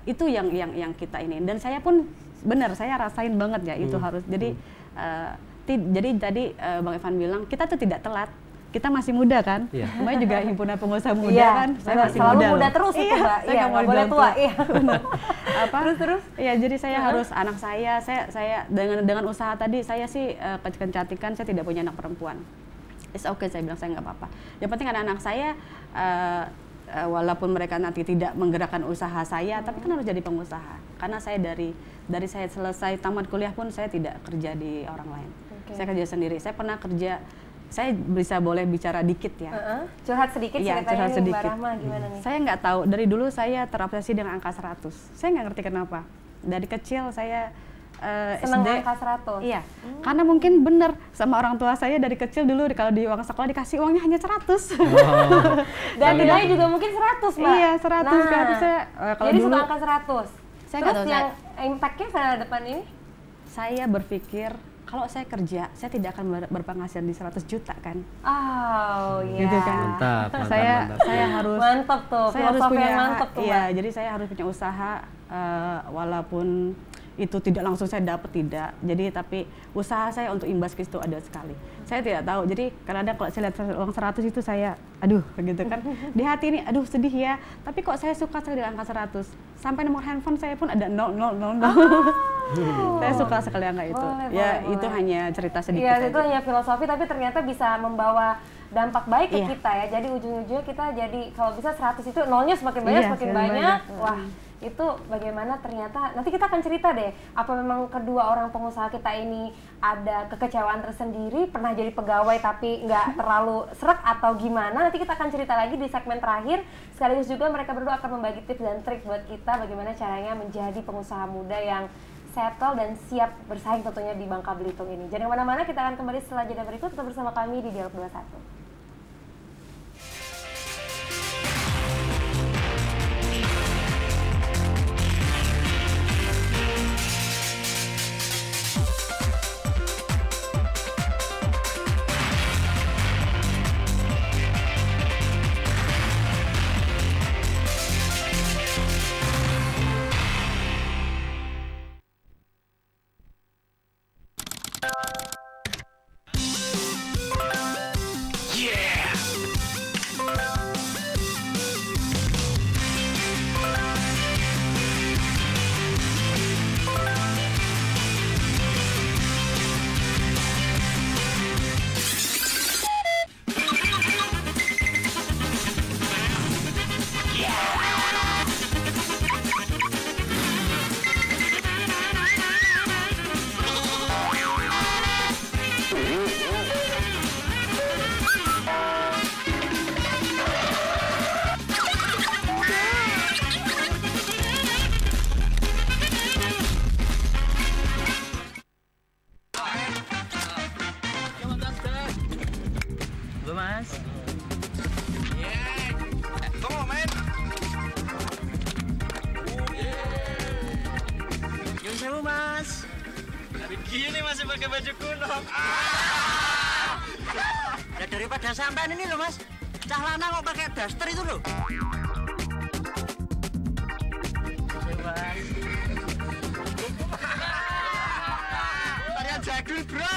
Itu yang kita ini. Dan saya pun benar saya rasain banget ya itu harus. Jadi tadi Bang Evan bilang kita tuh tidak telat. Kita masih muda kan, Mbak juga himpunan pengusaha muda kan, saya masih selalu muda terus itu Mbak, saya nggak boleh tua, terus, ya jadi saya harus anak saya dengan usaha tadi saya sih kecantikan saya tidak punya anak perempuan, it's okay saya bilang saya nggak apa-apa, yang penting anak-anak saya walaupun mereka nanti tidak menggerakkan usaha saya, tapi kan harus jadi pengusaha, karena saya dari saya selesai tamat kuliah pun saya tidak kerja di orang lain, saya kerja sendiri, saya pernah kerja. Saya bisa boleh bicara dikit ya. Curhat sedikit ceritanya nih Mbak Rahma gimana nih? Saya nggak tahu, dari dulu saya terobsesi dengan angka 100. Saya nggak ngerti kenapa. Dari kecil saya senang SD. angka 100? Iya, karena mungkin bener sama orang tua saya dari kecil dulu kalau di uang sekolah dikasih uangnya hanya 100. Dan nilainya juga mungkin 100 Mbak? Iya 100 kan. Jadi suka angka 100? Terus yang impact-nya ke depan ini? Saya berpikir kalau saya kerja, saya tidak akan berpenghasilan di 100 juta kan. Oh iya. Gitu kan. Mantap. Saya harus. Mantap tuh. Saya harus punya. Mantap tuh. Iya, jadi saya harus punya usaha walaupun itu tidak langsung saya dapat tidak. Jadi tapi usaha saya untuk imbas ke situ ada sekali. Saya tidak tahu. Jadi kadang-kadang kalau saya lihat uang 100 itu saya aduh gitu kan. Di hati ini aduh sedih ya. Tapi kok saya suka sekali dengan angka 100. Sampai nomor handphone saya pun ada 000. Saya suka sekali angka itu. Itu hanya cerita sedikit. Iya, itu hanya filosofi tapi ternyata bisa membawa dampak baik ke kita ya. Jadi ujung-ujungnya kita jadi kalau bisa 100 itu nolnya semakin banyak semakin banyak. Wah, itu bagaimana ternyata nanti kita akan cerita deh apa memang kedua orang pengusaha kita ini ada kekecewaan tersendiri, pernah jadi pegawai tapi nggak terlalu srek atau gimana, nanti kita akan cerita lagi di segmen terakhir, sekaligus juga mereka berdua akan membagi tips dan trik buat kita bagaimana caranya menjadi pengusaha muda yang settle dan siap bersaing tentunya di Bangka Belitung ini. Jangan kemana-mana, kita akan kembali setelah jeda berikut, tetap bersama kami di Dialog 21. Gini masih pakai baju kuno. Ya daripada sampean ini loh Mas, cah lanang kok pakai daster itu loh. Tarian jagul bro.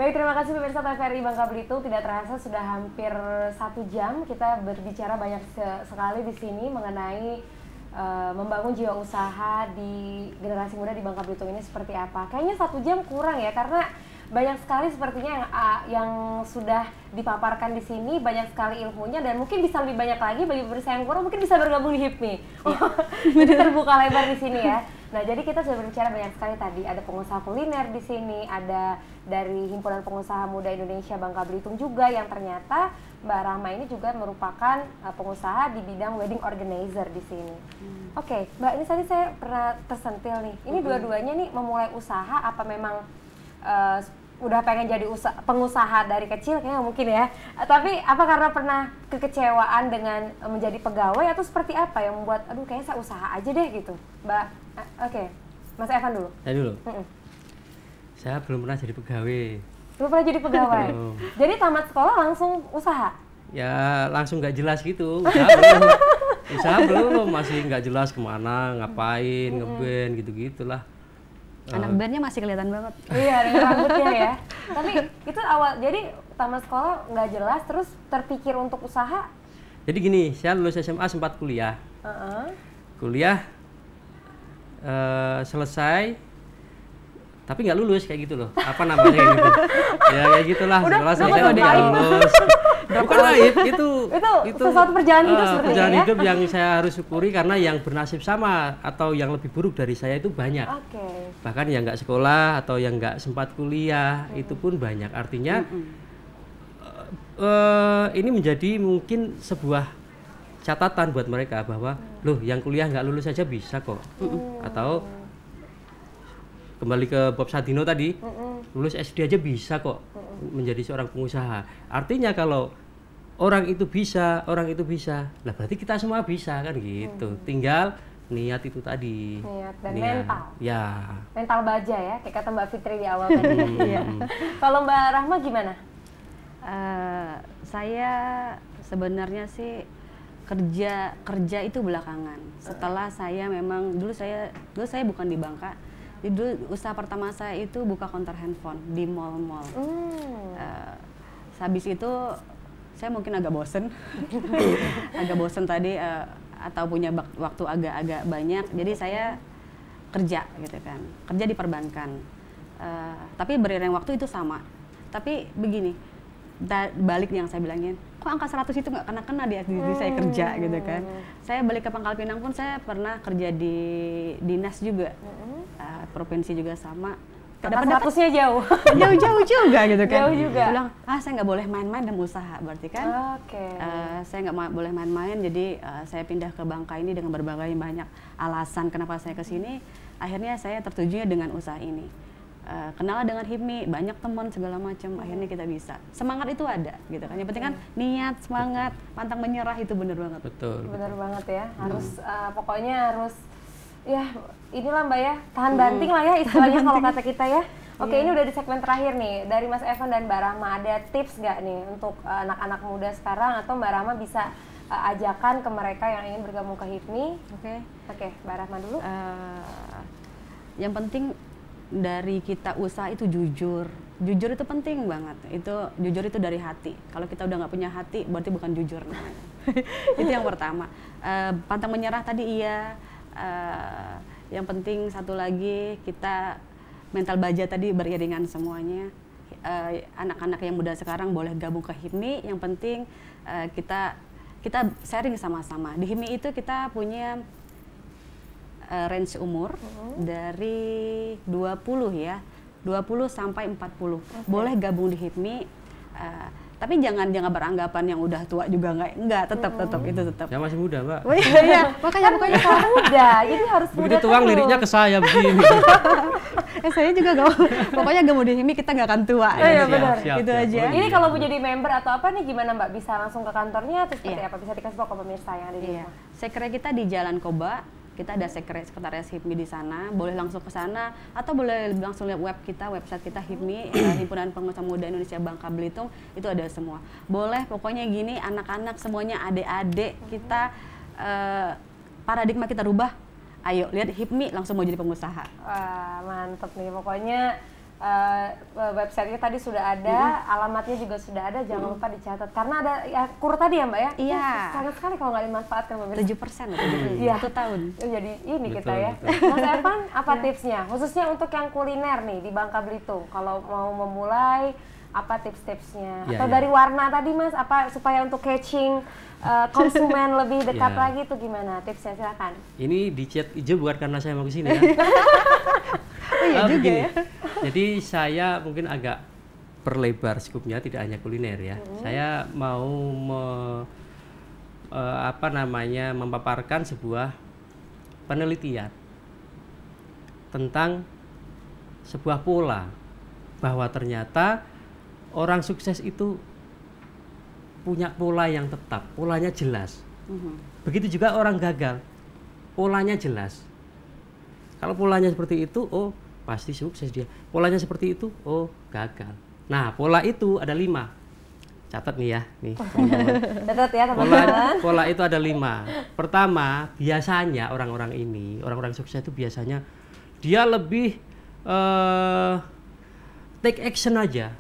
Baik, terima kasih pemirsa TVRI Bangka Belitung. Tidak terasa sudah hampir 1 jam kita berbicara banyak sekali di sini mengenai membangun jiwa usaha di generasi muda di Bangka Belitung ini seperti apa. Kayaknya 1 jam kurang ya, karena banyak sekali sepertinya yang sudah dipaparkan di sini, banyak sekali ilmunya, dan mungkin bisa lebih banyak lagi bagi pemirsa yang kurang, mungkin bisa bergabung di HIPMI. Jadi terbuka lebar di sini ya. Nah, jadi kita sudah berbicara banyak sekali tadi. Ada pengusaha kuliner di sini, ada dari Himpunan Pengusaha Muda Indonesia Bangka Belitung juga, yang ternyata Mbak Rahma ini juga merupakan pengusaha di bidang wedding organizer di sini. Oke, Mbak, ini tadi saya pernah tersentil nih. Ini dua-duanya nih memulai usaha apa memang udah pengen jadi pengusaha dari kecil, kayaknya mungkin ya. Tapi apa karena pernah kekecewaan dengan menjadi pegawai atau seperti apa yang membuat aduh kayaknya saya usaha aja deh gitu, Mbak? Oke, Mas Evan dulu. Saya dulu. Saya belum pernah jadi pegawai. Belum pernah jadi pegawai. Jadi tamat sekolah langsung usaha? Ya langsung nggak jelas gitu. Usaha belum, masih nggak jelas kemana, ngapain, ngeband gitu-gitulah. Anak bandnya masih kelihatan banget. Iya, dengan rambutnya ya. Tapi itu awal, jadi tamat sekolah nggak jelas, terus terpikir untuk usaha? Jadi gini, saya lulus SMA sempat kuliah. Kuliah selesai, tapi nggak lulus kayak gitu loh. Apa namanya kayak gitu? Ya kayak gitulah. Sekolah selesai tapi nggak lulus. Bukan lain, itu sesuatu perjalanan hidup seperti perjalanan hidup yang saya harus syukuri, karena yang bernasib sama atau yang lebih buruk dari saya itu banyak. Bahkan yang nggak sekolah atau yang nggak sempat kuliah itu pun banyak. Artinya ini menjadi mungkin sebuah catatan buat mereka bahwa loh, yang kuliah nggak lulus saja bisa kok. Atau kembali ke Bob Sadino tadi, lulus SD aja bisa kok menjadi seorang pengusaha. Artinya kalau orang itu bisa, lah berarti kita semua bisa kan gitu. Tinggal niat itu tadi. Niat dan mental. Ya. Mental baja ya, kayak kata Mbak Fitri di awal tadi. Kalau Mbak Rahma gimana? Saya sebenarnya sih kerja itu belakangan. Setelah saya memang dulu saya bukan di Bangka. Jadi dulu usaha pertama saya itu buka counter handphone di mall-mall. Habis itu saya mungkin agak bosen, tadi atau punya waktu agak-agak banyak. Jadi saya kerja gitu kan, kerja di perbankan. Tapi beriring waktu itu sama. Tapi begini, balik yang saya bilangin, kok angka 100 itu nggak kena di saya kerja gitu kan. Saya balik ke Pangkal Pinang pun saya pernah kerja di dinas juga. Provinsi juga sama. Dapat 100-nya jauh. Jauh juga gitu kan. Jauh juga. Bilang, saya nggak boleh main-main dan usaha, berarti kan. Saya nggak boleh main-main, jadi saya pindah ke Bangka ini dengan berbagai banyak alasan kenapa saya ke sini. Akhirnya saya tertujunya dengan usaha ini. Kenal dengan HIPMI, banyak teman segala macam. Akhirnya kita bisa. Semangat itu ada, gitu kan. Yang penting kan niat, semangat, pantang menyerah itu bener banget. Betul. Bener banget ya. Harus pokoknya harus ya inilah Mbak ya, tahan banting lah ya istilahnya kalau kata kita ya. Oke, ini udah di segmen terakhir nih, dari Mas Evan dan Mbak Rahma, ada tips nggak nih untuk anak-anak muda sekarang, atau Mbak Rahma bisa ajakan ke mereka yang ingin bergabung ke HIPMI? Oke, Mbak Rahma dulu. Yang penting dari kita usaha itu jujur itu penting banget. Itu jujur itu dari hati. Kalau kita udah nggak punya hati, berarti bukan jujur namanya. Itu yang pertama. Pantang menyerah tadi iya. Yang penting satu lagi, kita mental baja tadi beriringan semuanya. Anak-anak yang muda sekarang boleh gabung ke HIPMI. Yang penting kita sharing sama-sama. Di HIPMI itu kita punya range umur dari 20 ya, 20 sampai 40. Boleh gabung di HIPMI. Tapi jangan beranggapan yang udah tua juga enggak, tetap itu tetap. Ya masih muda, Mbak. Oh iya, makanya kalau muda, jadi harus muda. Begitu tuang liriknya ke saya begini. Saya juga pokoknya gak mau di HIPMI, kita nggak akan tua. Iya benar. Gitu aja. Ini kalau mau jadi member atau apa nih gimana Mbak? Bisa langsung ke kantornya atau seperti apa? Bisa dikasih tahu ke pemirsa yang ada di rumah. Sekre kita di Jalan Koba. Kita ada sekretariat HIPMI di sana, boleh langsung ke sana atau boleh langsung lihat website kita HIPMI, Himpunan Pengusaha Muda Indonesia Bangka Belitung, itu ada semua. Boleh, pokoknya gini, anak-anak semuanya, adik-adik kita, paradigma kita rubah. Ayo lihat HIPMI langsung mau jadi pengusaha. Wah, mantep nih, pokoknya websitenya tadi sudah ada, alamatnya juga sudah ada, jangan lupa dicatat. Karena ada ya, kur tadi ya Mbak ya? Iya. Sangat sekali kalau nggak dimanfaatkan pemirsa. 7%, Iya. 1 tahun. Jadi ini Betul, kita ya. betul. Mas Evan, apa tipsnya? Khususnya untuk yang kuliner nih di Bangka Belitung. Kalau mau memulai, apa tips-tipsnya? Ya, Atau ya. dari warna tadi Mas, apa supaya untuk catching konsumen lebih dekat Ya. lagi itu gimana? Tipsnya silakan. Ini di chat hijau bukan karena saya mau ke sini ya. Iya juga begini. ya. Jadi saya mungkin agak perlebar skupnya, tidak hanya kuliner ya. Saya mau memaparkan sebuah penelitian tentang sebuah pola bahwa ternyata orang sukses itu punya pola yang tetap, polanya jelas. Begitu juga orang gagal, polanya jelas. Kalau polanya seperti itu, oh pasti sukses dia. Polanya seperti itu, oh gagal. Nah, pola itu ada 5. Catat nih ya, nih. Catat ya teman-teman. Pola itu ada 5. Pertama, biasanya orang-orang ini, orang-orang sukses itu biasanya dia lebih take action aja.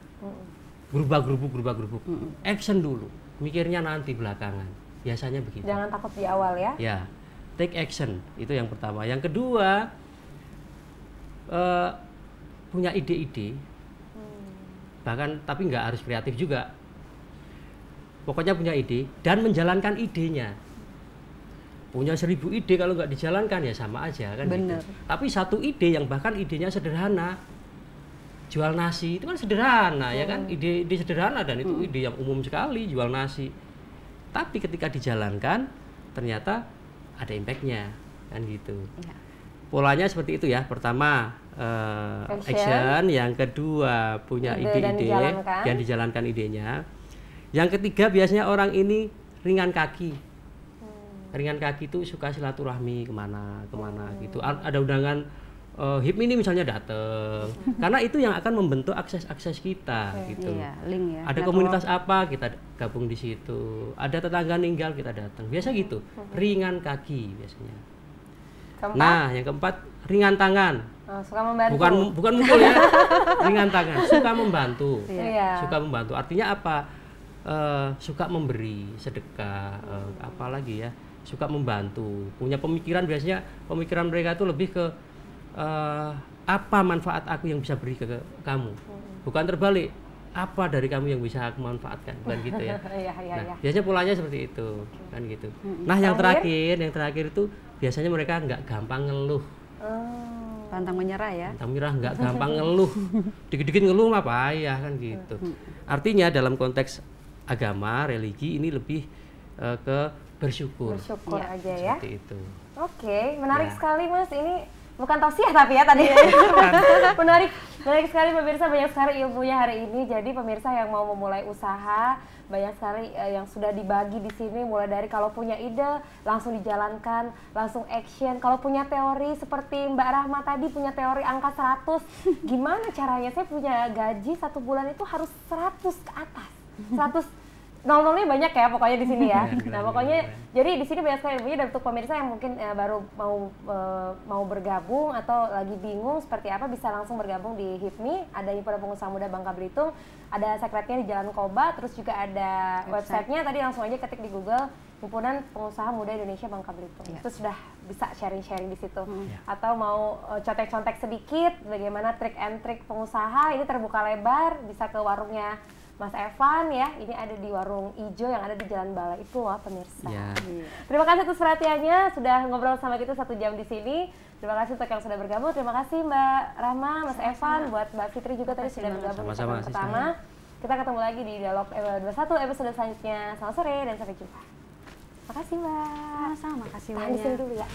Gerubak-gerubuk. Action dulu, mikirnya nanti belakangan. Biasanya begitu. Jangan takut di awal ya. Ya, take action itu yang pertama. Yang kedua, punya ide-ide, bahkan tapi nggak harus kreatif juga. Pokoknya punya ide dan menjalankan idenya. Punya 1000 ide kalau nggak dijalankan ya sama aja kan. Bener. Gitu. Tapi satu ide yang bahkan idenya sederhana, jual nasi itu kan sederhana ya kan, ide sederhana dan itu ide yang umum sekali, jual nasi. Tapi ketika dijalankan ternyata ada impact-nya kan gitu. Ya. Polanya seperti itu ya. Pertama action, yang kedua punya ide-ide dan dijalankan idenya. Yang ketiga biasanya orang ini ringan kaki. Ringan kaki itu suka silaturahmi kemana gitu. Ada undangan HIPMI ini misalnya datang, karena itu yang akan membentuk akses kita gitu. Iya, link ya. Ada komunitas apa kita gabung di situ. Ada tetangga ninggal kita datang. Biasa gitu. Ringan kaki biasanya. Keempat? Nah, yang keempat ringan tangan. Suka membantu. Bukan mukul ya. Ringan tangan, suka membantu. Iya. Suka membantu. Artinya apa? Suka memberi sedekah, apalagi ya, suka membantu, punya pemikiran. Biasanya pemikiran mereka itu lebih ke apa manfaat aku yang bisa beri ke kamu, bukan terbalik, apa dari kamu yang bisa aku manfaatkan, bukan gitu ya. Nah, biasanya polanya seperti itu kan gitu. Nah, yang terakhir itu biasanya mereka nggak gampang ngeluh. Pantang menyerah ya. Pantang menyerah, nggak gampang ngeluh. Dikit-dikit ngeluh mah payah kan gitu. Artinya dalam konteks agama, religi ini lebih ke bersyukur. Bersyukur aja ya. Seperti itu. Oke, menarik sekali Mas. Ini bukan tausiah tapi ya tadi. menarik sekali pemirsa, banyak sekali ilmunya hari ini. Jadi pemirsa yang mau memulai usaha, banyak sekali yang sudah dibagi di sini, mulai dari kalau punya ide langsung dijalankan, langsung action. Kalau punya teori seperti Mbak Rahma tadi punya teori angka 100, gimana caranya? Saya punya gaji 1 bulan itu harus 100 ke atas. 100 nol-nolnya banyak ya pokoknya di sini ya. Nah, pokoknya jadi di sini banyak sekali ilmunya. Dan untuk pemirsa yang mungkin baru mau bergabung atau lagi bingung seperti apa, bisa langsung bergabung di HIPMI. Ada Himpunan Pengusaha Muda Bangka Belitung, ada sekretnya di Jalan Koba, terus juga ada websitenya. Tadi langsung aja ketik di Google Himpunan Pengusaha Muda Indonesia Bangka Belitung. Itu sudah bisa sharing-sharing di situ. Atau mau contek-contek sedikit bagaimana trik and trik pengusaha, ini terbuka lebar, bisa ke warungnya Mas Evan ya, ini ada di warung ijo yang ada di Jalan Balai itu loh pemirsa. Ya. Terima kasih atas perhatiannya, sudah ngobrol sama kita 1 jam di sini. Terima kasih untuk yang sudah bergabung. Terima kasih Mbak Rahma, Mas Evan, buat Mbak Fitri juga tadi sudah bergabung di segmen pertama. Kita ketemu lagi di Dialog 21 episode selanjutnya. Selamat sore dan sampai jumpa. Makasih Mbak. Sama-sama, makasih banyak. Tahan di sini dulu ya.